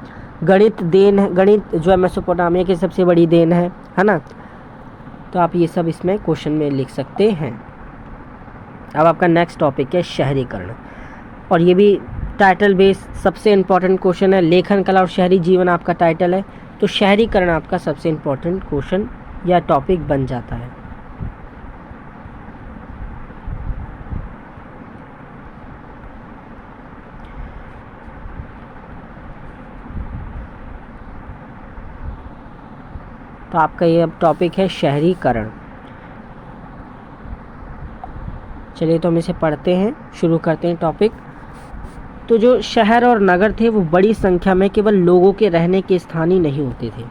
गणित देन है, गणित जो है मेसोपोटामिया की सबसे बड़ी देन है ना। तो आप ये सब इसमें क्वेश्चन में लिख सकते हैं। अब आपका नेक्स्ट टॉपिक है शहरीकरण, और ये भी टाइटल बेस सबसे इम्पॉर्टेंट क्वेश्चन है। लेखन कला और शहरी जीवन आपका टाइटल है, तो शहरीकरण आपका सबसे इम्पॉर्टेंट क्वेश्चन या टॉपिक बन जाता है। तो आपका ये अब टॉपिक है शहरीकरण। चलिए तो हम इसे पढ़ते हैं, शुरू करते हैं टॉपिक। तो जो शहर और नगर थे वो बड़ी संख्या में केवल लोगों के रहने के स्थान ही नहीं होते थे,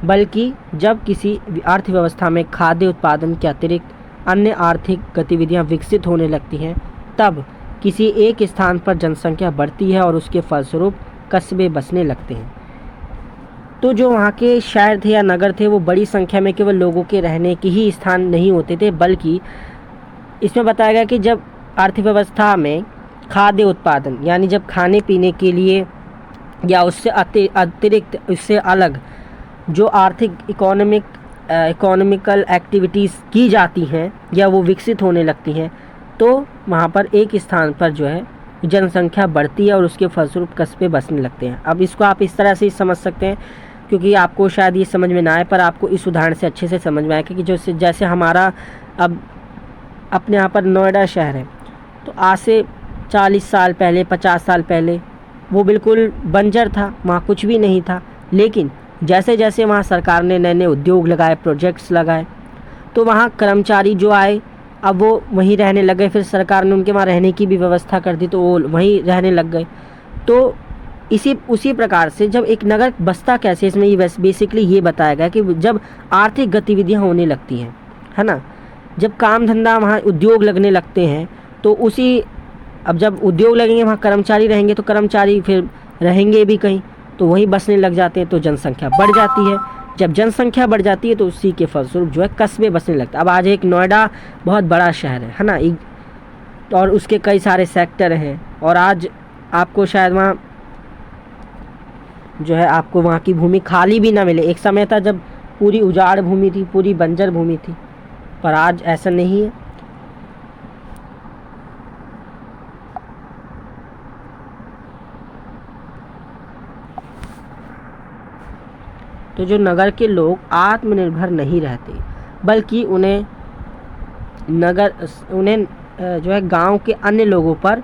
बल्कि जब किसी अर्थव्यवस्था में खाद्य उत्पादन के अतिरिक्त अन्य आर्थिक गतिविधियां विकसित होने लगती हैं, तब किसी एक स्थान पर जनसंख्या बढ़ती है और उसके फलस्वरूप कस्बे बसने लगते हैं। तो जो वहाँ के शहर थे या नगर थे वो बड़ी संख्या में केवल लोगों के रहने के ही स्थान नहीं होते थे, बल्कि इसमें बताया गया कि जब अर्थव्यवस्था में खाद्य उत्पादन यानी जब खाने पीने के लिए या उससे अतिरिक्त उससे अलग जो आर्थिक इकोनॉमिकल एक्टिविटीज़ की जाती हैं या वो विकसित होने लगती हैं, तो वहाँ पर एक स्थान पर जो है जनसंख्या बढ़ती है और उसके फलस्वरूप कस्बे बसने लगते हैं। अब इसको आप इस तरह से समझ सकते हैं, क्योंकि आपको शायद ये समझ में ना आए, पर आपको इस उदाहरण से अच्छे से समझ में आएगा कि जैसे हमारा अब अपने यहाँ पर नोएडा शहर है, तो आज से 40 साल पहले 50 साल पहले वो बिल्कुल बंजर था, वहाँ कुछ भी नहीं था। लेकिन जैसे जैसे वहाँ सरकार ने नए नए उद्योग लगाए, प्रोजेक्ट्स लगाए, तो वहाँ कर्मचारी जो आए अब वो वहीं रहने लग गए। फिर सरकार ने उनके वहाँ रहने की भी व्यवस्था कर दी, तो वो वहीं रहने लग गए। तो उसी प्रकार से जब एक नगर बसता कैसे, इसमें ये बेसिकली ये बताया गया कि जब आर्थिक गतिविधियाँ होने लगती हैं, है ना, जब काम धंधा वहाँ उद्योग लगने लगते हैं, तो अब जब उद्योग लगेंगे वहाँ कर्मचारी रहेंगे, तो कर्मचारी फिर रहेंगे भी कहीं, तो वहीं बसने लग जाते हैं, तो जनसंख्या बढ़ जाती है। जब जनसंख्या बढ़ जाती है तो उसी के फलस्वरूप जो है कस्बे बसने लगते हैं। अब आज एक नोएडा बहुत बड़ा शहर है ना, और उसके कई सारे सेक्टर हैं, और आज आपको शायद वहाँ जो है आपको वहाँ की भूमि खाली भी ना मिले। एक समय था जब पूरी उजाड़ भूमि थी, पूरी बंजर भूमि थी, पर आज ऐसा नहीं है। तो जो नगर के लोग आत्मनिर्भर नहीं रहते, बल्कि उन्हें जो है गांव के अन्य लोगों पर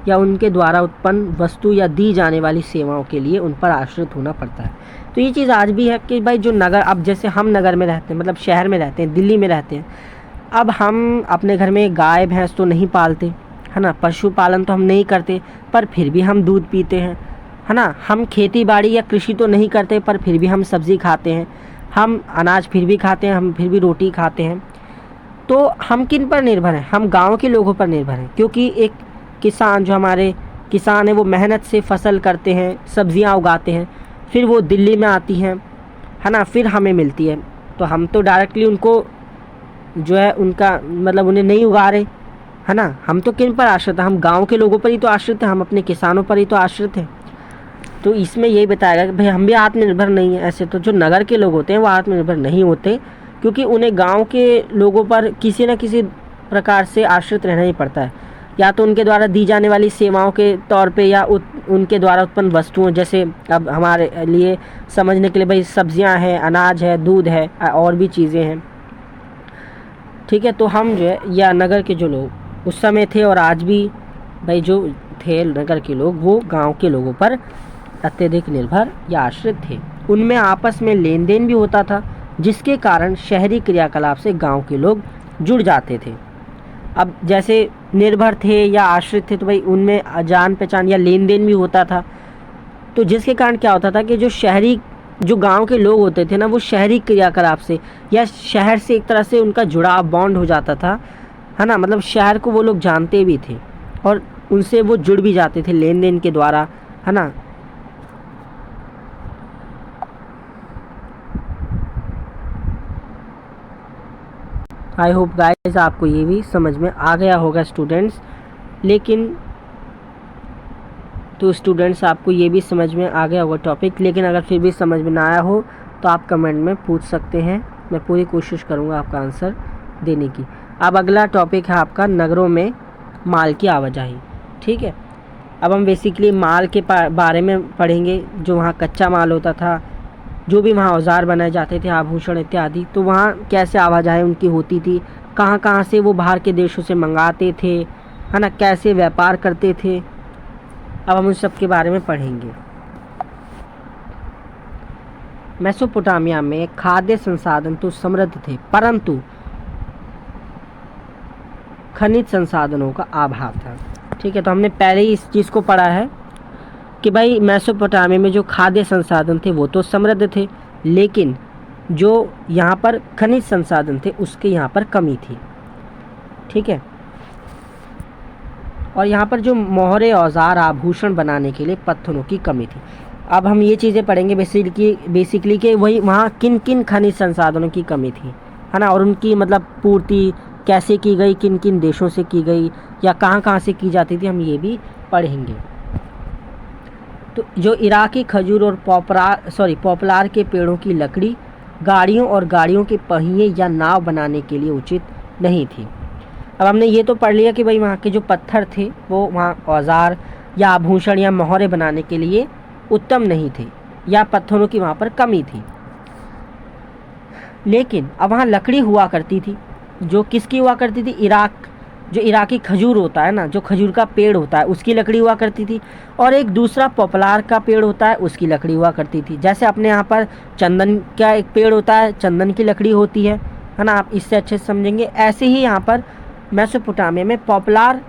या उनके द्वारा उत्पन्न वस्तु या दी जाने वाली सेवाओं के लिए उन पर आश्रित होना पड़ता है। तो ये चीज़ आज भी है कि भाई जो नगर, अब जैसे हम नगर में रहते हैं, मतलब शहर में रहते हैं, दिल्ली में रहते हैं, अब हम अपने घर में गाय भैंस तो नहीं पालते, है ना, पशुपालन तो हम नहीं करते, पर फिर भी हम दूध पीते हैं, है ना, हम खेती बाड़ी या कृषि तो नहीं करते, पर फिर भी हम सब्ज़ी खाते हैं, हम अनाज फिर भी खाते हैं, हम फिर भी रोटी खाते हैं। तो हम किन पर निर्भर हैं? हम गांव के लोगों पर निर्भर हैं, क्योंकि एक किसान, जो हमारे किसान हैं, वो मेहनत से फसल करते हैं, सब्जियां उगाते हैं, फिर वो दिल्ली में आती हैं, है ना, फिर हमें मिलती है। तो हम तो डायरेक्टली उनको जो है उनका मतलब उन्हें नहीं उगा रहे, है ना। हम तो किन पर आश्रित हैं? हम गांव के लोगों पर ही तो आश्रित हैं, हम अपने किसानों पर ही तो आश्रित हैं। तो इसमें यही बताया गया कि भाई हम भी आत्मनिर्भर नहीं हैं। ऐसे तो जो नगर के लोग होते हैं वो आत्मनिर्भर नहीं होते, क्योंकि उन्हें गांव के लोगों पर किसी न किसी प्रकार से आश्रित रहना ही पड़ता है, या तो उनके द्वारा दी जाने वाली सेवाओं के तौर पे, या उनके द्वारा उत्पन्न वस्तुओं, जैसे अब हमारे लिए समझने के लिए भाई सब्जियां हैं, अनाज है, दूध है, और भी चीज़ें हैं, ठीक है। तो हम जो है, या नगर के जो लोग उस समय थे और आज भी भाई जो थे नगर के लोग, वो गांव के लोगों पर अत्यधिक निर्भर या आश्रित थे। उनमें आपस में लेन देन भी होता था, जिसके कारण शहरी क्रियाकलाप से गांव के लोग जुड़ जाते थे। अब जैसे निर्भर थे या आश्रित थे, तो भाई उनमें जान पहचान या लेन देन भी होता था, तो जिसके कारण क्या होता था कि जो गांव के लोग होते थे ना, वो शहरी क्रियाकलाप से या शहर से एक तरह से उनका जुड़ाव, बॉन्ड हो जाता था, है ना, मतलब शहर को वो लोग जानते भी थे और उनसे वो जुड़ भी जाते थे लेन देन के द्वारा, है ना। आई होप गाइस आपको ये भी समझ में आ गया होगा स्टूडेंट्स। तो स्टूडेंट्स आपको ये भी समझ में आ गया होगा टॉपिक, लेकिन अगर फिर भी समझ में ना आया हो तो आप कमेंट में पूछ सकते हैं, मैं पूरी कोशिश करूँगा आपका आंसर देने की। अब अगला टॉपिक है आपका नगरों में माल की आवाजाही। ठीक है, अब हम बेसिकली माल के बारे में पढ़ेंगे, जो वहाँ कच्चा माल होता था, जो भी वहाँ औजार बनाए जाते थे, आभूषण इत्यादि, तो वहाँ कैसे आवाजाही उनकी होती थी, कहाँ कहाँ से वो बाहर के देशों से मंगाते थे, है ना, कैसे व्यापार करते थे। अब हम उन सब के बारे में पढ़ेंगे। मेसोपोटामिया में खाद्य संसाधन तो समृद्ध थे, परंतु खनिज संसाधनों का अभाव था। ठीक है, तो हमने पहले ही इस चीज़ को पढ़ा है कि भाई मेसोपोटामिया में जो खाद्य संसाधन थे वो तो समृद्ध थे, लेकिन जो यहाँ पर खनिज संसाधन थे उसके यहाँ पर कमी थी। ठीक है, और यहाँ पर जो मोहरे औजार आभूषण बनाने के लिए पत्थरों की कमी थी। अब हम ये चीज़ें पढ़ेंगे बेसिकली कि वही वहाँ किन किन खनिज संसाधनों की कमी थी, है ना, और उनकी मतलब पूर्ति कैसे की गई, किन किन देशों से की गई या कहाँ कहाँ से की जाती थी, हम ये भी पढ़ेंगे। तो जो इराकी खजूर और पॉपुलार के पेड़ों की लकड़ी गाड़ियों और गाड़ियों के पहिए या नाव बनाने के लिए उचित नहीं थी। अब हमने ये तो पढ़ लिया कि भाई वहाँ के जो पत्थर थे वो वहाँ औजार या आभूषण या मोहरे बनाने के लिए उत्तम नहीं थे, या पत्थरों की वहाँ पर कमी थी। लेकिन अब वहाँ लकड़ी हुआ करती थी, जो किसकी हुआ करती थी, जो इराकी खजूर होता है ना, जो खजूर का पेड़ होता है उसकी लकड़ी हुआ करती थी, और एक दूसरा पॉपुलार का पेड़ होता है उसकी लकड़ी हुआ करती थी। जैसे अपने यहाँ पर चंदन का एक पेड़ होता है, चंदन की लकड़ी होती है ना, आप इससे अच्छे से समझेंगे। ऐसे ही यहाँ पर मेसोपोटामिया में पॉपुलार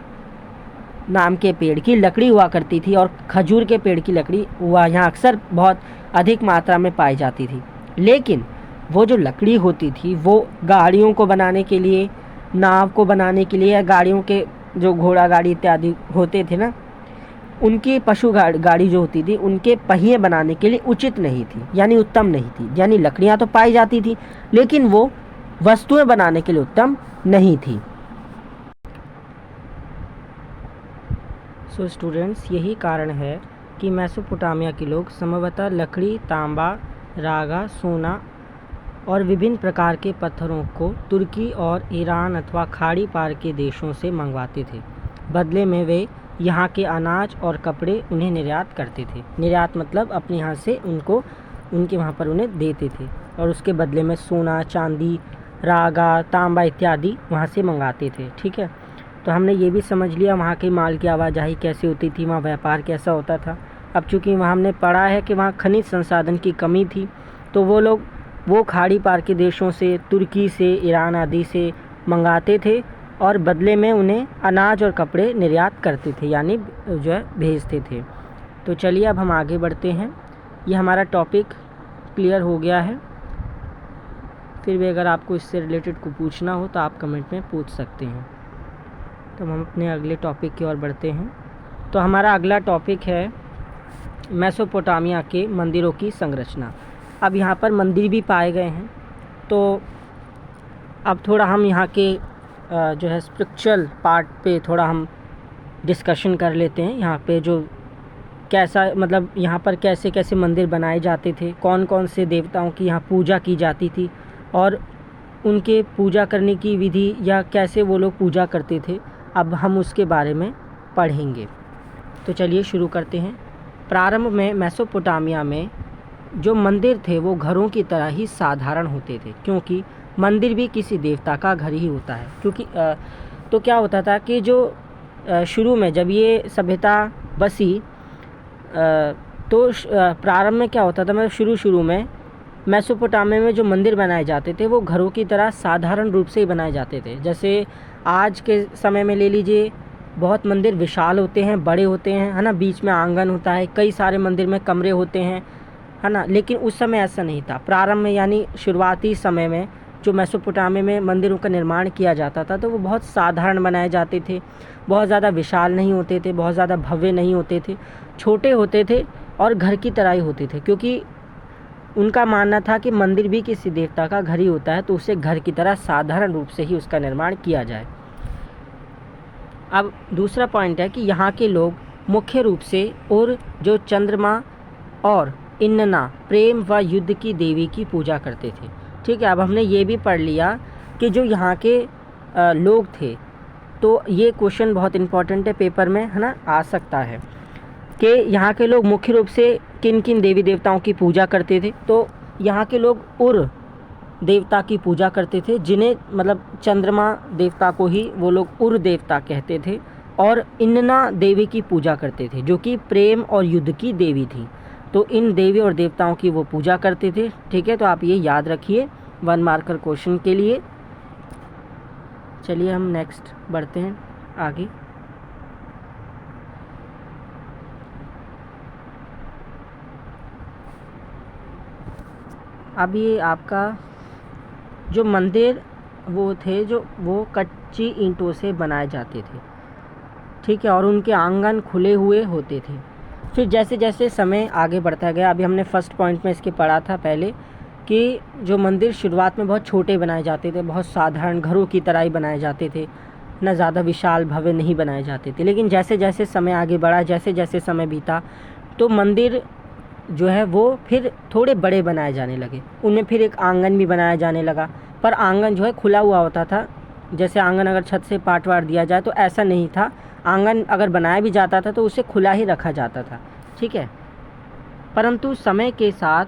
नाम के पेड़ की लकड़ी हुआ करती थी, और खजूर के पेड़ की लकड़ी हुआ यहाँ अक्सर बहुत अधिक मात्रा में पाई जाती थी। लेकिन वो जो लकड़ी होती थी वो गाड़ियों को बनाने के लिए, नाव को बनाने के लिए, या गाड़ियों के जो घोड़ा गाड़ी इत्यादि होते थे ना, उनकी पशु गाड़ी जो होती थी उनके पहिए बनाने के लिए उचित नहीं थी, यानी उत्तम नहीं थी। यानी लकड़ियाँ तो पाई जाती थी लेकिन वो वस्तुएं बनाने के लिए उत्तम नहीं थी। सो स्टूडेंट्स, यही कारण है कि मेसोपोटामिया के लोग संभवतः लकड़ी, तांबा, रागा, सोना और विभिन्न प्रकार के पत्थरों को तुर्की और ईरान अथवा खाड़ी पार के देशों से मंगवाते थे। बदले में वे यहाँ के अनाज और कपड़े उन्हें निर्यात करते थे। निर्यात मतलब अपने यहाँ से उनके वहाँ पर उन्हें देते थे, और उसके बदले में सोना, चांदी, रागा, तांबा इत्यादि वहाँ से मंगाते थे। ठीक है, तो हमने ये भी समझ लिया वहाँ के माल की आवाजाही कैसे होती थी, वहाँ व्यापार कैसा होता था। अब चूँकि वहाँ हमने पढ़ा है कि वहाँ खनिज संसाधन की कमी थी, तो वो खाड़ी पार के देशों से, तुर्की से, ईरान आदि से मंगाते थे, और बदले में उन्हें अनाज और कपड़े निर्यात करते थे, यानी जो है भेजते थे। तो चलिए अब हम आगे बढ़ते हैं। ये हमारा टॉपिक क्लियर हो गया है। फिर भी अगर आपको इससे रिलेटेड को पूछना हो तो आप कमेंट में पूछ सकते हैं। तो हम अपने अगले टॉपिक की ओर बढ़ते हैं। तो हमारा अगला टॉपिक है मेसोपोटामिया के मंदिरों की संरचना। अब यहाँ पर मंदिर भी पाए गए हैं, तो अब थोड़ा हम यहाँ के जो है स्पिरिचुअल पार्ट पे थोड़ा हम डिस्कशन कर लेते हैं। यहाँ पे जो कैसा मतलब यहाँ पर कैसे कैसे मंदिर बनाए जाते थे, कौन कौन से देवताओं की यहाँ पूजा की जाती थी, और उनके पूजा करने की विधि या कैसे वो लोग पूजा करते थे, अब हम उसके बारे में पढ़ेंगे। तो चलिए शुरू करते हैं। प्रारंभ में मेसोपोटामिया में जो मंदिर थे वो घरों की तरह ही साधारण होते थे, क्योंकि मंदिर भी किसी देवता का घर ही होता है। क्योंकि तो क्या होता था कि जो शुरू में जब ये सभ्यता बसी, तो प्रारंभ में क्या होता था, मतलब शुरू में मेसोपोटामिया में जो मंदिर बनाए जाते थे वो घरों की तरह साधारण रूप से ही बनाए जाते थे। जैसे आज के समय में ले लीजिए, बहुत मंदिर विशाल होते हैं, बड़े होते हैं, है ना, बीच में आंगन होता है, कई सारे मंदिर में कमरे होते हैं, है ना। लेकिन उस समय ऐसा नहीं था। प्रारंभ में यानी शुरुआती समय में जो मेसोपोटामिया में मंदिरों का निर्माण किया जाता था तो वो बहुत साधारण बनाए जाते थे, बहुत ज़्यादा विशाल नहीं होते थे, बहुत ज़्यादा भव्य नहीं होते थे, छोटे होते थे और घर की तरह ही होते थे। क्योंकि उनका मानना था कि मंदिर भी किसी देवता का घर ही होता है, तो उसे घर की तरह साधारण रूप से ही उसका निर्माण किया जाए। अब दूसरा पॉइंट है कि यहाँ के लोग मुख्य रूप से और जो चंद्रमा और इन्नना, प्रेम व युद्ध की देवी की पूजा करते थे। ठीक है, अब हमने ये भी पढ़ लिया कि जो यहाँ के लोग थे। तो ये क्वेश्चन बहुत इम्पोर्टेंट है, पेपर में है ना आ सकता है कि यहाँ के लोग मुख्य रूप से किन किन देवी देवताओं की पूजा करते थे। तो यहाँ के लोग उर देवता की पूजा करते थे, जिन्हें मतलब चंद्रमा देवता को ही वो लोग उर देवता कहते थे, और इन्ना देवी की पूजा करते थे जो कि प्रेम और युद्ध की देवी थी। तो इन देवी और देवताओं की वो पूजा करते थे। ठीक है, तो आप ये याद रखिए 1 मार्कर क्वेश्चन के लिए। चलिए हम नेक्स्ट बढ़ते हैं आगे। अब ये आपका जो मंदिर वो थे, जो वो कच्ची ईंटों से बनाए जाते थे। ठीक है, और उनके आंगन खुले हुए होते थे। फिर जैसे जैसे समय आगे बढ़ता गया, अभी हमने फर्स्ट पॉइंट में इसके पढ़ा था पहले कि जो मंदिर शुरुआत में बहुत छोटे बनाए जाते थे, बहुत साधारण घरों की तरह ही बनाए जाते थे, ना ज़्यादा विशाल भव्य नहीं बनाए जाते थे। लेकिन जैसे जैसे समय आगे बढ़ा, जैसे जैसे समय बीता, तो मंदिर जो है वो फिर थोड़े बड़े बनाए जाने लगे। उनमें फिर एक आंगन भी बनाया जाने लगा, पर आंगन जो है खुला हुआ होता था। जैसे आंगन अगर छत से पाट वाट दिया जाए तो ऐसा नहीं था, आंगन अगर बनाया भी जाता था तो उसे खुला ही रखा जाता था। ठीक है, परंतु समय के साथ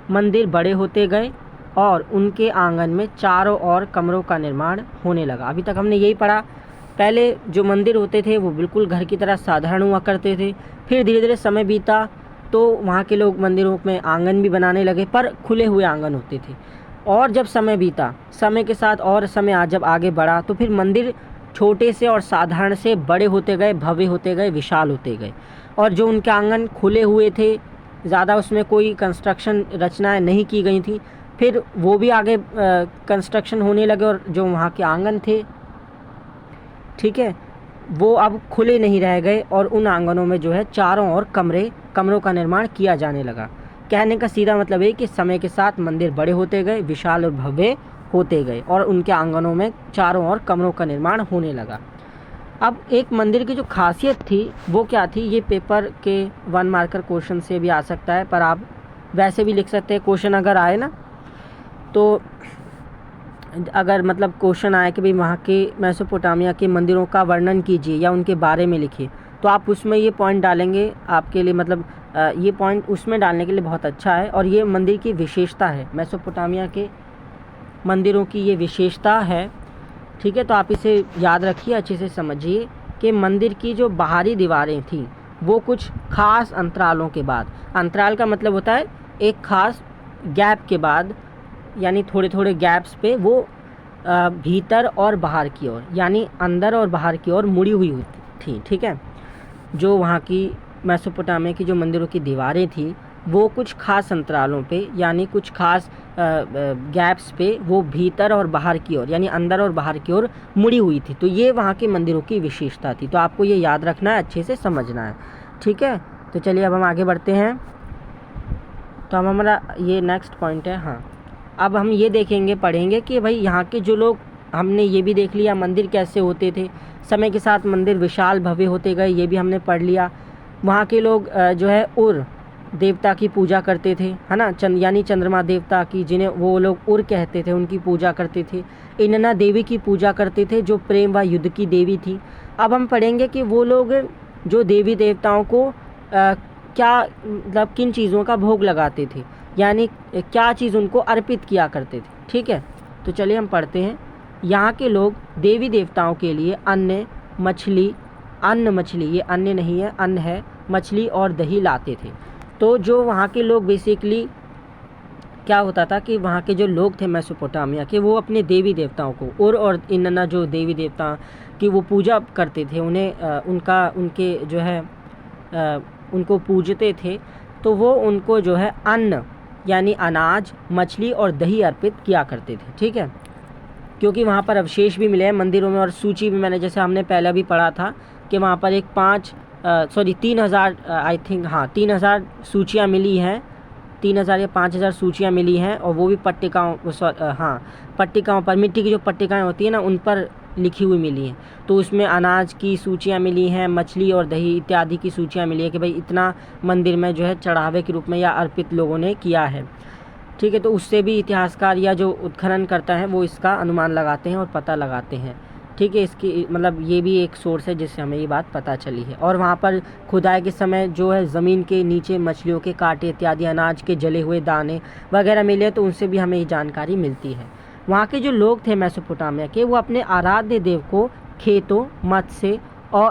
मंदिर बड़े होते गए और उनके आंगन में चारों ओर कमरों का निर्माण होने लगा। अभी तक हमने यही पढ़ा, पहले जो मंदिर होते थे वो बिल्कुल घर की तरह साधारण हुआ करते थे। फिर धीरे धीरे समय बीता तो वहाँ के लोग मंदिरों में आंगन भी बनाने लगे, पर खुले हुए आंगन होते थे। और जब समय बीता, समय के साथ और समय जब आगे बढ़ा, तो फिर मंदिर छोटे से और साधारण से बड़े होते गए, भव्य होते गए, विशाल होते गए। और जो उनके आंगन खुले हुए थे, ज़्यादा उसमें कोई कंस्ट्रक्शन रचनाएं नहीं की गई थी, फिर वो भी आगे कंस्ट्रक्शन होने लगे। और जो वहाँ के आंगन थे, ठीक है, वो अब खुले नहीं रह गए, और उन आंगनों में जो है चारों ओर कमरों का निर्माण किया जाने लगा। कहने का सीधा मतलब है कि समय के साथ मंदिर बड़े होते गए, विशाल और भव्य होते गए, और उनके आंगनों में चारों ओर कमरों का निर्माण होने लगा। अब एक मंदिर की जो खासियत थी वो क्या थी, ये पेपर के 1 मार्कर क्वेश्चन से भी आ सकता है, पर आप वैसे भी लिख सकते हैं। क्वेश्चन अगर आए ना, तो अगर मतलब क्वेश्चन आए कि भाई वहाँ के मेसोपोटामिया के मंदिरों का वर्णन कीजिए या उनके बारे में लिखिए, तो आप उसमें ये पॉइंट डालेंगे, आपके लिए मतलब ये पॉइंट उसमें डालने के लिए बहुत अच्छा है। और ये मंदिर की विशेषता है, मेसोपोटामिया के मंदिरों की ये विशेषता है। ठीक है, तो आप इसे याद रखिए, अच्छे से समझिए कि मंदिर की जो बाहरी दीवारें थी वो कुछ खास अंतरालों के बाद, अंतराल का मतलब होता है एक खास गैप के बाद, यानी थोड़े थोड़े गैप्स पे वो भीतर और बाहर की ओर, यानी अंदर और बाहर की ओर मुड़ी हुई थी। ठीक है, जो वहाँ की मेसोपोटामिया की जो मंदिरों की दीवारें थी वो कुछ खास अंतरालों पे, यानी कुछ खास गैप्स पे वो भीतर और बाहर की ओर, यानी अंदर और बाहर की ओर मुड़ी हुई थी। तो ये वहाँ के मंदिरों की विशेषता थी। तो आपको ये याद रखना है, अच्छे से समझना है। ठीक है, तो चलिए अब हम आगे बढ़ते हैं। तो हम हमारा ये नेक्स्ट पॉइंट है। हाँ, अब हम ये देखेंगे, पढ़ेंगे कि भाई यहाँ के जो लोग, हमने ये भी देख लिया मंदिर कैसे होते थे, समय के साथ मंदिर विशाल भव्य होते गए, ये भी हमने पढ़ लिया। वहाँ के लोग जो है उर देवता की पूजा करते थे, है ना, यानी चंद्रमा देवता की, जिन्हें वो लोग उर कहते थे, उनकी पूजा करते थे। इन्ना देवी की पूजा करते थे जो प्रेम व युद्ध की देवी थी। अब हम पढ़ेंगे कि वो लोग जो देवी देवताओं को क्या मतलब किन चीज़ों का भोग लगाते थे, यानी क्या चीज़ उनको अर्पित किया करते थे। ठीक है, तो चलिए हम पढ़ते हैं। यहाँ के लोग देवी देवताओं के लिए अन्न मछली, ये अन्न नहीं है, अन्न है, मछली और दही लाते थे। तो जो वहाँ के लोग बेसिकली क्या होता था कि वहाँ के जो लोग थे मेसोपोटामिया के, वो अपने देवी देवताओं को उर और इन्ना जो देवी देवता की वो पूजा करते थे, उन्हें उनके जो है उनको पूजते थे। तो वो उनको जो है अन्न यानी अनाज, मछली और दही अर्पित किया करते थे। ठीक है, क्योंकि वहाँ पर अवशेष भी मिले हैं मंदिरों में, और सूची भी मैंने जैसे हमने पहले भी पढ़ा था कि वहाँ पर एक 3000 आई थिंक, हाँ 3000 सूचियाँ मिली हैं, 3000 या 5000 सूचियाँ मिली हैं, और वो भी पट्टिकाओं पट्टिकाओं पर, मिट्टी की जो पट्टिकाएँ होती हैं ना, उन पर लिखी हुई मिली हैं। तो उसमें अनाज की सूचियाँ मिली हैं, मछली और दही इत्यादि की सूचियाँ मिली है कि भाई इतना मंदिर में जो है चढ़ावे के रूप में या अर्पित लोगों ने किया है। ठीक है। तो उससे भी इतिहासकार या जो उत्खनन करता है वो इसका अनुमान लगाते हैं और पता लगाते हैं। ठीक है, इसकी मतलब ये भी एक सोर्स है जिससे हमें ये बात पता चली है। और वहाँ पर खुदाई के समय जो है ज़मीन के नीचे मछलियों के कांटे इत्यादि, अनाज के जले हुए दाने वगैरह मिले, तो उनसे भी हमें ये जानकारी मिलती है। वहाँ के जो लोग थे मेसोपोटामिया के, वो अपने आराध्य देव को खेतों,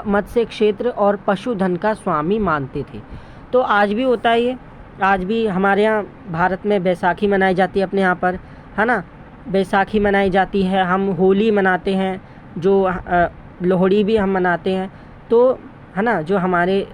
मत्स्य क्षेत्र और पशुधन का स्वामी मानते थे। तो आज भी होता है ये, आज भी हमारे यहाँ भारत में बैसाखी मनाई जाती है अपने यहाँ पर, है ना। बैसाखी मनाई जाती है, हम होली मनाते हैं, जो लोहड़ी भी हम मनाते हैं। तो है ना, जो हमारे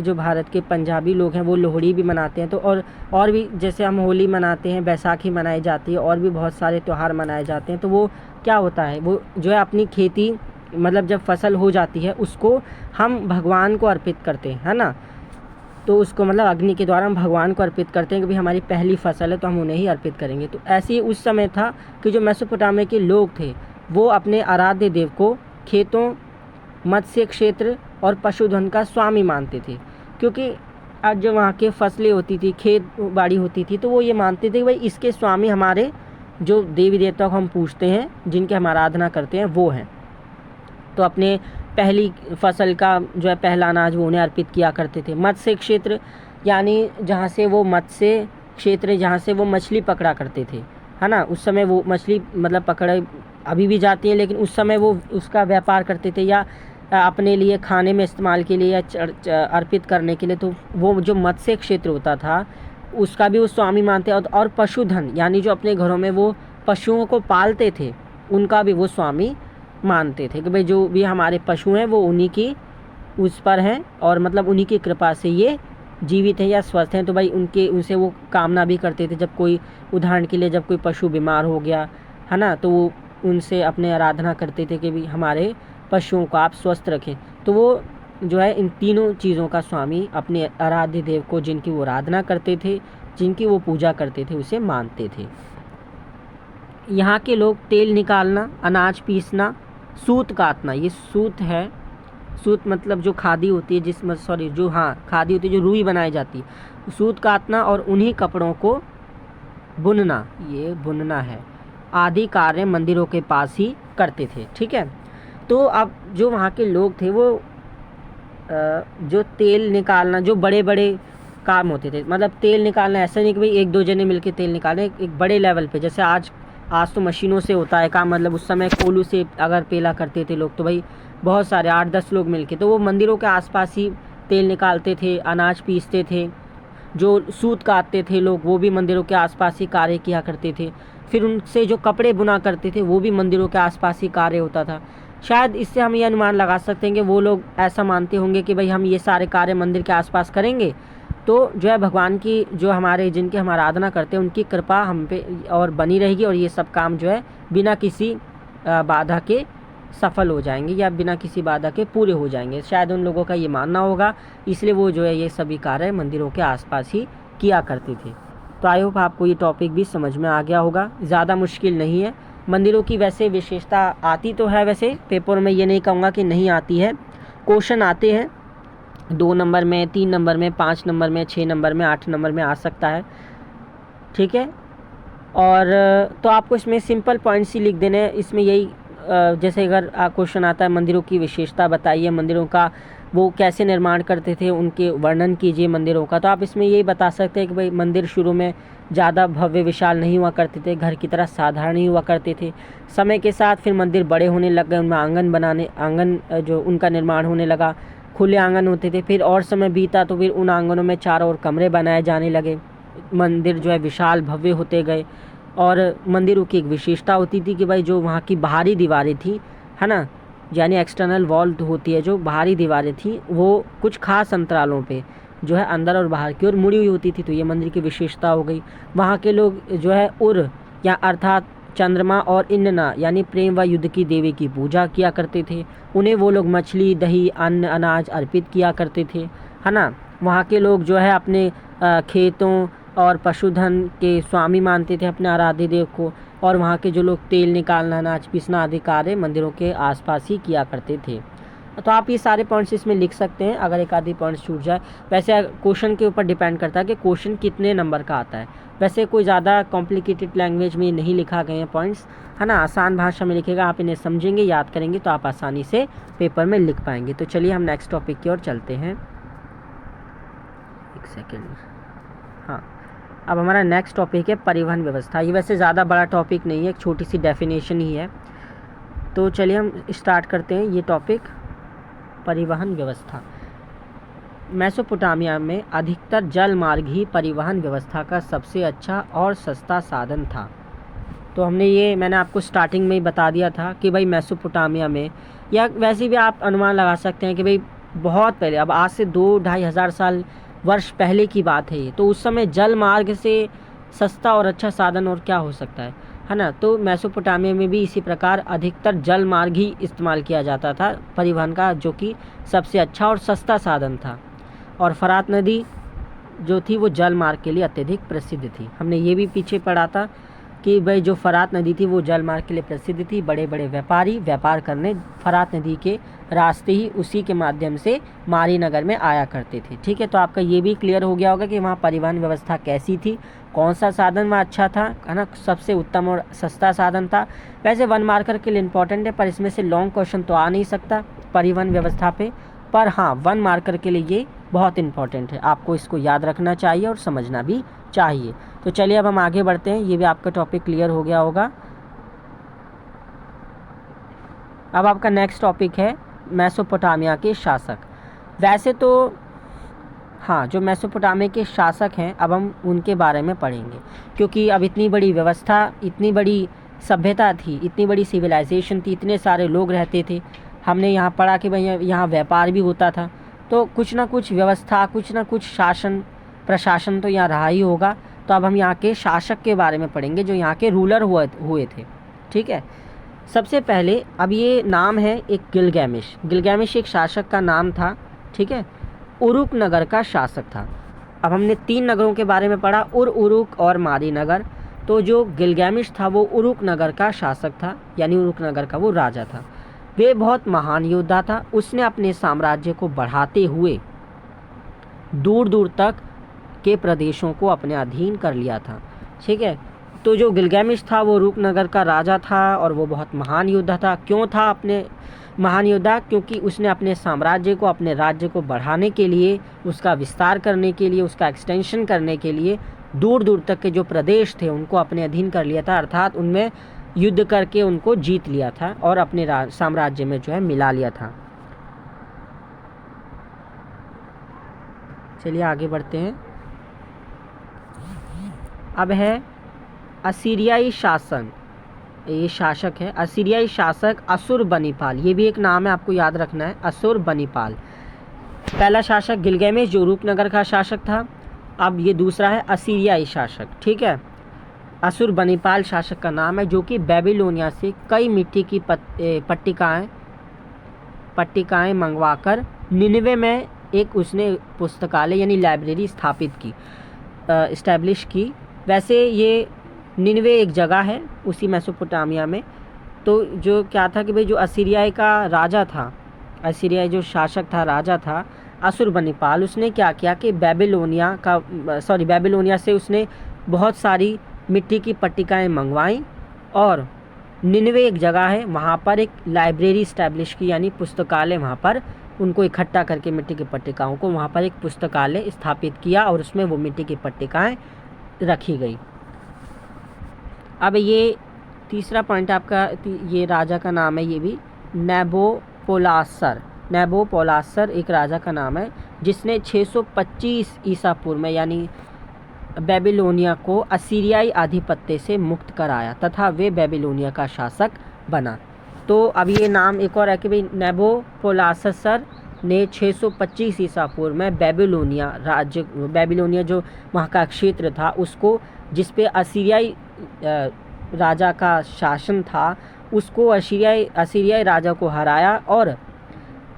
जो भारत के पंजाबी लोग हैं वो लोहड़ी भी मनाते हैं। तो और भी जैसे हम होली मनाते हैं, बैसाखी मनाई जाती है, और भी बहुत सारे त्यौहार मनाए जाते हैं। तो वो क्या होता है, वो जो है अपनी खेती, मतलब जब फसल हो जाती है उसको हम भगवान को अर्पित करते हैं, है ना। तो उसको मतलब अग्नि के द्वारा हम भगवान को अर्पित करते हैं कि भाई हमारी पहली फसल है तो हम उन्हें ही अर्पित करेंगे। तो ऐसे ही उस समय था कि जो मेसोपोटामिया के लोग थे वो अपने आराध्य देव को खेतों, मत्स्य क्षेत्र और पशुधन का स्वामी मानते थे। क्योंकि आज जो वहाँ के फसलें होती थी, खेत बाड़ी होती थी, तो वो ये मानते थे कि भाई इसके स्वामी हमारे जो देवी देवता को हम पूजते हैं, जिनकी हम आराधना करते हैं, वो हैं। तो अपने पहली फसल का जो है पहला अनाज वो उन्हें अर्पित किया करते थे। मत्स्य क्षेत्र यानी जहाँ से वो मत्स्य क्षेत्र, जहाँ से वो मछली पकड़ा करते थे, है ना। उस समय वो मछली मतलब पकड़े अभी भी जाती हैं, लेकिन उस समय वो उसका व्यापार करते थे या अपने लिए खाने में इस्तेमाल के लिए या अर्पित करने के लिए। तो वो जो मत्स्य क्षेत्र होता था उसका भी वो स्वामी मानते हैं। और पशुधन यानी जो अपने घरों में वो पशुओं को पालते थे, उनका भी वो स्वामी मानते थे कि भाई जो भी हमारे पशु हैं वो उन्हीं की उस पर हैं, और मतलब उन्हीं की कृपा से ये जीवित हैं या स्वस्थ हैं। तो भाई उनसे वो कामना भी करते थे, जब कोई उदाहरण के लिए जब कोई पशु बीमार हो गया, है ना, तो वो उनसे अपने आराधना करते थे कि भी हमारे पशुओं को आप स्वस्थ रखें। तो वो जो है इन तीनों चीज़ों का स्वामी अपने आराध्य देव को, जिनकी वो आराधना करते थे, जिनकी वो पूजा करते थे, उसे मानते थे। यहाँ के लोग तेल निकालना, अनाज पीसना, सूत काटना, ये सूत है, सूत मतलब जो खादी होती है, खादी होती है जो रुई बनाई जाती है, सूत काटना और उन्हीं कपड़ों को बुनना, ये बुनना है, आदि कार्य मंदिरों के पास ही करते थे। ठीक है। तो अब जो वहाँ के लोग थे वो जो तेल निकालना, जो बड़े बड़े काम होते थे, मतलब तेल निकालना ऐसा नहीं कि भाई एक दो जने मिलके तेल निकालें, एक बड़े लेवल पे, जैसे आज तो मशीनों से होता है काम, मतलब उस समय कोलू से अगर पेला करते थे लोग तो भाई बहुत सारे 8-10 लोग मिलके, तो वो मंदिरों के आसपास ही तेल निकालते थे, अनाज पीसते थे। जो सूत काटते थे लोग वो भी मंदिरों के आसपास ही कार्य किया करते थे। फिर उनसे जो कपड़े बुना करते थे वो भी मंदिरों के आसपास ही कार्य होता था। शायद इससे हम ये अनुमान लगा सकते हैं कि वो लोग ऐसा मानते होंगे कि भाई हम ये सारे कार्य मंदिर के आसपास करेंगे तो जो है भगवान की, जो हमारे जिनकी हम आराधना करते हैं, उनकी कृपा हम पे और बनी रहेगी, और ये सब काम जो है बिना किसी बाधा के सफल हो जाएंगे या बिना किसी बाधा के पूरे हो जाएंगे। शायद उन लोगों का ये मानना होगा, इसलिए वो जो है ये सभी कार्य मंदिरों के आसपास ही किया करते थे। तो आई होप आपको ये टॉपिक भी समझ में आ गया होगा, ज़्यादा मुश्किल नहीं है। मंदिरों की वैसे विशेषता आती तो है, वैसे पेपर में ये नहीं कहूँगा कि नहीं आती है, क्वेश्चन आते हैं 2 नंबर में, 3 नंबर में, 5 नंबर में, 6 नंबर में, 8 नंबर में आ सकता है। ठीक है। और तो आपको इसमें सिंपल पॉइंट्स ही लिख देने हैं। इसमें यही जैसे अगर क्वेश्चन आता है मंदिरों की विशेषता बताइए, मंदिरों का वो कैसे निर्माण करते थे, उनके वर्णन कीजिए मंदिरों का, तो आप इसमें यही बता सकते हैं कि भाई मंदिर शुरू में ज़्यादा भव्य विशाल नहीं हुआ करते थे, घर की तरह साधारण ही हुआ करते थे। समय के साथ फिर मंदिर बड़े होने लग गए, उनमें आंगन जो उनका निर्माण होने लगा, खुले आंगन होते थे। फिर और समय बीता तो फिर उन आंगनों में चारों ओर कमरे बनाए जाने लगे, मंदिर जो है विशाल भव्य होते गए। और मंदिरों की एक विशेषता होती थी कि भाई जो वहाँ की बाहरी दीवारें थी, है ना, यानी एक्सटर्नल वॉल होती है, जो बाहरी दीवारें थी वो कुछ खास अंतरालों पे जो है अंदर और बाहर की ओर मुड़ी हुई होती थी। तो ये मंदिर की विशेषता हो गई। वहाँ के लोग जो है उर या अर्थात चंद्रमा और इन्ना यानी प्रेम व युद्ध की देवी की पूजा किया करते थे। उन्हें वो लोग मछली, दही, अन्न, अनाज अर्पित किया करते थे, है ना। वहाँ के लोग जो है अपने खेतों और पशुधन के स्वामी मानते थे अपने आराध्य देव को। और वहाँ के जो लोग तेल निकालना, अनाज पीसना आदि कार्य मंदिरों के आसपास ही किया करते थे। तो आप ये सारे पॉइंट्स इसमें लिख सकते हैं अगर एक आधी पॉइंट्स छूट जाए। वैसे क्वेश्चन के ऊपर डिपेंड करता है कि क्वेश्चन कितने नंबर का आता है। वैसे कोई ज़्यादा कॉम्प्लिकेटेड लैंग्वेज में नहीं लिखा गए हैं पॉइंट्स, है ना, आसान भाषा में लिखेगा, आप इन्हें समझेंगे, याद करेंगे तो आप आसानी से पेपर में लिख पाएंगे। तो चलिए हम नेक्स्ट टॉपिक की ओर चलते हैं। एक सेकेंड, हाँ, अब हमारा नेक्स्ट टॉपिक है परिवहन व्यवस्था। ये वैसे ज़्यादा बड़ा टॉपिक नहीं है, एक छोटी सी डेफिनेशन ही है। तो चलिए हम स्टार्ट करते हैं ये टॉपिक, परिवहन व्यवस्था। मेसोपोटामिया में अधिकतर जल मार्ग ही परिवहन व्यवस्था का सबसे अच्छा और सस्ता साधन था। तो मैंने आपको स्टार्टिंग में ही बता दिया था कि भाई मेसोपोटामिया में, या वैसे भी आप अनुमान लगा सकते हैं कि भाई बहुत पहले, अब आज से 2-2.5 हज़ार साल वर्ष पहले की बात है ये, तो उस समय जल मार्ग से सस्ता और अच्छा साधन और क्या हो सकता है ना। तो मेसोपोटामिया में भी इसी प्रकार अधिकतर जल मार्ग ही इस्तेमाल किया जाता था परिवहन का, जो कि सबसे अच्छा और सस्ता साधन था। और फरात नदी जो थी वो जल मार्ग के लिए अत्यधिक प्रसिद्ध थी। हमने ये भी पीछे पढ़ा था कि भाई जो फरात नदी थी वो जल मार्ग के लिए प्रसिद्ध थी। बड़े बड़े व्यापारी व्यापार करने फरात नदी के रास्ते ही उसी के माध्यम से मारी नगर में आया करते थे। ठीक है, तो आपका ये भी क्लियर हो गया होगा कि वहाँ परिवहन व्यवस्था कैसी थी, कौन सा साधन वहाँ अच्छा था, है ना, सबसे उत्तम और सस्ता साधन था। वैसे 1 मार्कर के लिए इम्पोर्टेंट है, पर इसमें से लॉन्ग क्वेश्चन तो आ नहीं सकता परिवहन व्यवस्था पे, पर हाँ 1 मार्कर के लिए ये बहुत इंपॉर्टेंट है, आपको इसको याद रखना चाहिए और समझना भी चाहिए। तो चलिए अब हम आगे बढ़ते हैं, ये भी आपका टॉपिक क्लियर हो गया होगा। अब आपका नेक्स्ट टॉपिक है मेसोपोटामिया के शासक। वैसे तो हाँ, जो मेसोपोटामिया के शासक हैं अब हम उनके बारे में पढ़ेंगे, क्योंकि अब इतनी बड़ी व्यवस्था, इतनी बड़ी सभ्यता थी, इतनी बड़ी सिविलाइजेशन थी, इतने सारे लोग रहते थे। हमने यहाँ पढ़ा कि भाई यहाँ व्यापार भी होता था, तो कुछ ना कुछ व्यवस्था, कुछ ना कुछ शासन प्रशासन तो यहाँ रहा ही होगा। तो अब हम यहाँ के शासक के बारे में पढ़ेंगे, जो यहाँ के रूलर हुए थे। ठीक है, सबसे पहले अब ये नाम है एक गिलगैमिश। गिलगैमिश एक शासक का नाम था। ठीक है, उरुक नगर का शासक था। अब हमने 3 नगरों के बारे में पढ़ा, उरुक और मारी नगर। तो जो गिलगैमिश था वो उरुक नगर का शासक था, यानी उरुक नगर का वो राजा था। वे बहुत महान योद्धा था। उसने अपने साम्राज्य को बढ़ाते हुए दूर दूर तक के प्रदेशों को अपने अधीन कर लिया था। ठीक है, तो जो गिलगैमिश था वो उरुक नगर का राजा था और वो बहुत महान योद्धा था। क्यों था अपने महान योद्धा? क्योंकि उसने अपने साम्राज्य को, अपने राज्य को बढ़ाने के लिए, उसका विस्तार करने के लिए, उसका एक्सटेंशन करने के लिए दूर दूर तक के जो प्रदेश थे उनको अपने अधीन कर लिया था, अर्थात उनमें युद्ध करके उनको जीत लिया था और अपने साम्राज्य में जो है मिला लिया था। चलिए आगे बढ़ते हैं। अब है असीरियाई शासन। ये शासक है असीरियाई शासक असुरबनीपाल। ये भी एक नाम है, आपको याद रखना है, असुरबनीपाल। पहला शासक गिलगैमिश जो उरुक नगर का शासक था। अब ये दूसरा है असीरियाई शासक। ठीक है, असुरबनीपाल शासक का नाम है, जो कि बेबीलोनिया से कई मिट्टी की पट्टिकाएं मंगवाकर निन्वे में एक उसने पुस्तकालय यानी लाइब्रेरी स्थापित की, इस्टेब्लिश की। वैसे ये निन्वे एक जगह है उसी मेसोपोटामिया में। तो जो क्या था कि भाई जो असीरिया का राजा था, असीरिया जो शासक था, राजा था असुरबनीपाल, उसने क्या किया कि बेबीलोनिया से उसने बहुत सारी मिट्टी की पट्टिकाएं मंगवाईं और निन्वे एक जगह है वहाँ पर एक लाइब्रेरी इस्टेब्लिश की, यानी पुस्तकालय, वहाँ पर उनको इकट्ठा करके मिट्टी की पट्टिकाओं को वहाँ पर एक पुस्तकालय स्थापित किया और उसमें वो मिट्टी की पट्टिकाएं रखी गई। अब ये तीसरा पॉइंट आपका, ये राजा का नाम है, ये भी नेबोपोलासर एक राजा का नाम है, जिसने 625 ईसा पूर्व में यानी बेबीलोनिया को असीरियाई आधिपत्य से मुक्त कराया तथा वे बेबीलोनिया का शासक बना। तो अब ये नाम एक और है कि भाई नेबोपोलासर ने 625 ईसा पूर्व में बेबीलोनिया जो वहाँ का क्षेत्र था उसको, जिस पे असीरियाई राजा का शासन था, उसको असीरियाई राजा को हराया और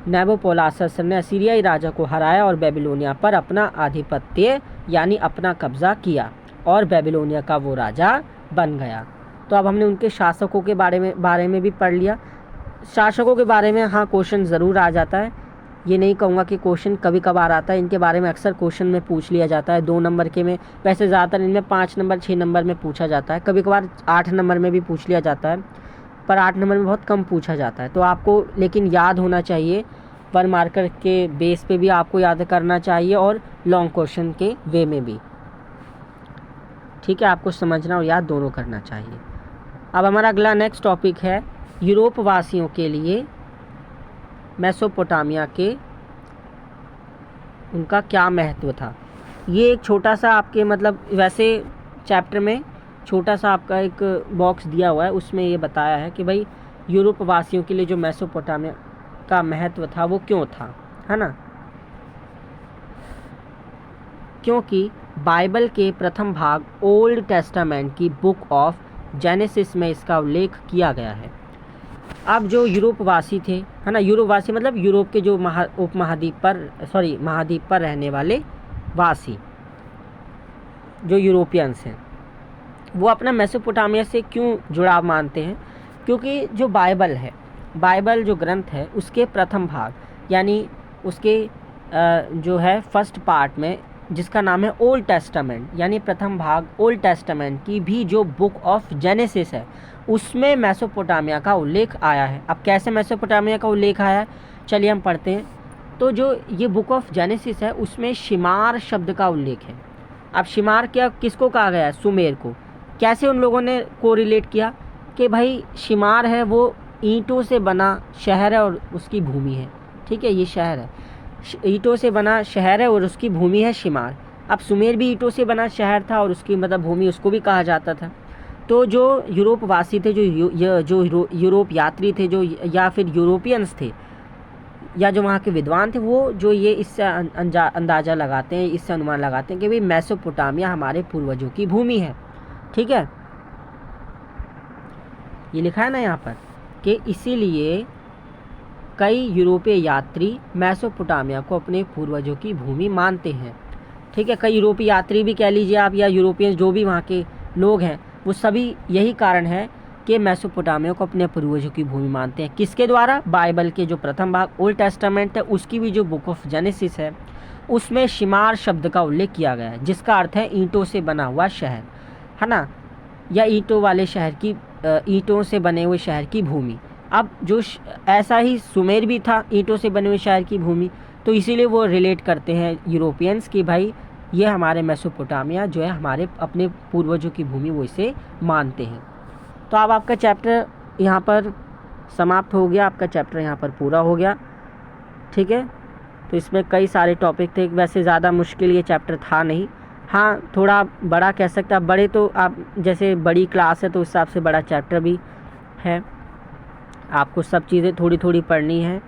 नेबोपोलासर ने असीरियाई राजा को हराया और बेबीलोनिया पर अपना आधिपत्य यानी अपना कब्जा किया और बेबीलोनिया का वो राजा बन गया। तो अब हमने उनके शासकों के बारे में भी पढ़ लिया। शासकों के बारे में हाँ क्वेश्चन ज़रूर आ जाता है, ये नहीं कहूँगा कि क्वेश्चन कभी कभार आता है, इनके बारे में अक्सर क्वेश्चन में पूछ लिया जाता है 2 नंबर के में, वैसे ज़्यादातर इनमें 5 नंबर 6 नंबर में पूछा जाता है, कभी कभार 8 नंबर में भी पूछ लिया जाता है, पर 8 नंबर में बहुत कम पूछा जाता है। तो आपको लेकिन याद होना चाहिए, 1 मार्कर के बेस पे भी आपको याद करना चाहिए और लॉन्ग क्वेश्चन के वे में भी, ठीक है। आपको समझना और याद दोनों करना चाहिए। अब हमारा अगला नेक्स्ट टॉपिक है यूरोप वासियों के लिए मेसोपोटामिया के उनका क्या महत्व था। ये एक छोटा सा आपके मतलब वैसे चैप्टर में छोटा सा आपका एक बॉक्स दिया हुआ है, उसमें ये बताया है कि भाई यूरोप वासियों के लिए जो मेसोपोटामिया का महत्व था वो क्यों था, है ना। क्योंकि बाइबल के प्रथम भाग ओल्ड टेस्टामेंट की बुक ऑफ जेनेसिस में इसका उल्लेख किया गया है। अब जो यूरोपवासी थे, है ना, यूरोपवासी मतलब यूरोप के जो महाद्वीप पर रहने वाले वासी जो यूरोपियंस हैं, वो अपना मेसोपोटामिया से क्यों जुड़ाव मानते हैं। क्योंकि जो बाइबल जो ग्रंथ है उसके प्रथम भाग यानी उसके जो है फर्स्ट पार्ट में जिसका नाम है ओल्ड टेस्टामेंट, यानी प्रथम भाग ओल्ड टेस्टामेंट की भी जो बुक ऑफ जेनेसिस है उसमें मेसोपोटामिया का उल्लेख आया है। अब कैसे मेसोपोटामिया का उल्लेख आया है, चलिए हम पढ़ते हैं। तो जो ये बुक ऑफ जेनेसिस है उसमें शिमार शब्द का उल्लेख है। अब शिमार क्या किसको कहा गया है, सुमेर को। कैसे उन लोगों ने कोरिलेट किया कि भाई शिमार है वो ईंटों से बना शहर है और उसकी भूमि है, ठीक है, ये शहर है, ईंटों से बना शहर है और उसकी भूमि है शिमार। अब सुमेर भी ईंटों से बना शहर था और उसकी मतलब भूमि उसको भी कहा जाता था। तो जो यूरोपवासी थे, जो यूरोप यात्री थे, जो या फिर यूरोपियंस थे या जो वहाँ के विद्वान थे, वो जो ये इससे अंदाज़ा लगाते हैं, इससे अनुमान लगाते हैं कि भाई मेसोपोटामिया हमारे पूर्वजों की भूमि है, ठीक है। ये लिखा है ना यहाँ पर कि इसीलिए कई यूरोपीय यात्री मेसोपोटामिया को अपने पूर्वजों की भूमि मानते हैं, ठीक है। कई यूरोपीय यात्री भी कह लीजिए आप या यूरोपियन जो भी वहाँ के लोग हैं, वो सभी यही कारण है कि मेसोपोटामिया को अपने पूर्वजों की भूमि मानते हैं। किसके द्वारा, बाइबल के जो प्रथम भाग ओल्ड टेस्टामेंट है उसकी भी जो बुक ऑफ जेनेसिस है उसमें शिमार शब्द का उल्लेख किया गया है, जिसका अर्थ है ईंटों से बना हुआ शहर, है ना, या ईंटों वाले शहर की ईंटों से बने हुए शहर की भूमि। अब जो ऐसा ही सुमेर भी था ईंटों से बने हुए शहर की भूमि, तो इसीलिए वो रिलेट करते हैं यूरोपियंस कि भाई ये हमारे मेसोपोटामिया जो है हमारे अपने पूर्वजों की भूमि, वो इसे मानते हैं। तो अब आपका चैप्टर यहाँ पर समाप्त हो गया, आपका चैप्टर यहाँ पर पूरा हो गया, ठीक है। तो इसमें कई सारे टॉपिक थे, वैसे ज़्यादा मुश्किल ये चैप्टर था नहीं, हाँ थोड़ा बड़ा कह सकते हैं, बड़े तो आप जैसे बड़ी क्लास है तो उस हिसाब से बड़ा चैप्टर भी है। आपको सब चीज़ें थोड़ी थोड़ी पढ़नी है,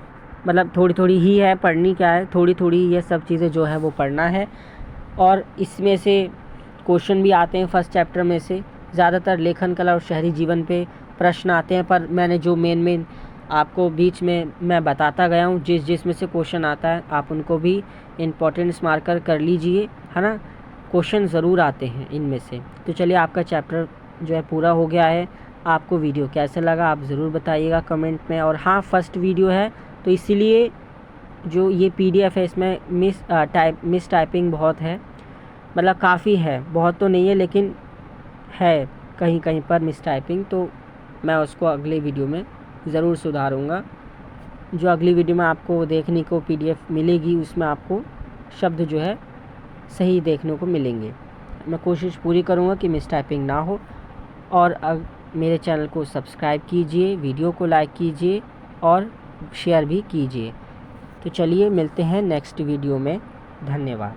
मतलब थोड़ी थोड़ी ही है पढ़नी, क्या है थोड़ी थोड़ी ये सब चीज़ें जो है वो पढ़ना है। और इसमें से क्वेश्चन भी आते हैं फर्स्ट चैप्टर में से, ज़्यादातर लेखन कला और शहरी जीवन पे प्रश्न आते हैं, पर मैंने जो मेन आपको बीच में मैं बताता गया हूँ, जिस में से क्वेश्चन आता है आप उनको भी इम्पोर्टेंस मार्कर कर लीजिए, है ना, क्वेश्चन ज़रूर आते हैं इनमें से। तो चलिए आपका चैप्टर जो है पूरा हो गया है। आपको वीडियो कैसे लगा आप ज़रूर बताइएगा कमेंट में। और हाँ फर्स्ट वीडियो है तो इसीलिए जो ये PDF है इसमें मिस टाइपिंग बहुत है, मतलब काफ़ी है, बहुत तो नहीं है लेकिन है कहीं कहीं पर मिस टाइपिंग, तो मैं उसको अगले वीडियो में ज़रूर सुधारूँगा। जो अगली वीडियो में आपको देखने को PDF मिलेगी उसमें आपको शब्द जो है सही देखने को मिलेंगे। मैं कोशिश पूरी करूँगा कि मिस टाइपिंग ना हो। और मेरे चैनल को सब्सक्राइब कीजिए, वीडियो को लाइक कीजिए और शेयर भी कीजिए। तो चलिए मिलते हैं नेक्स्ट वीडियो में, धन्यवाद।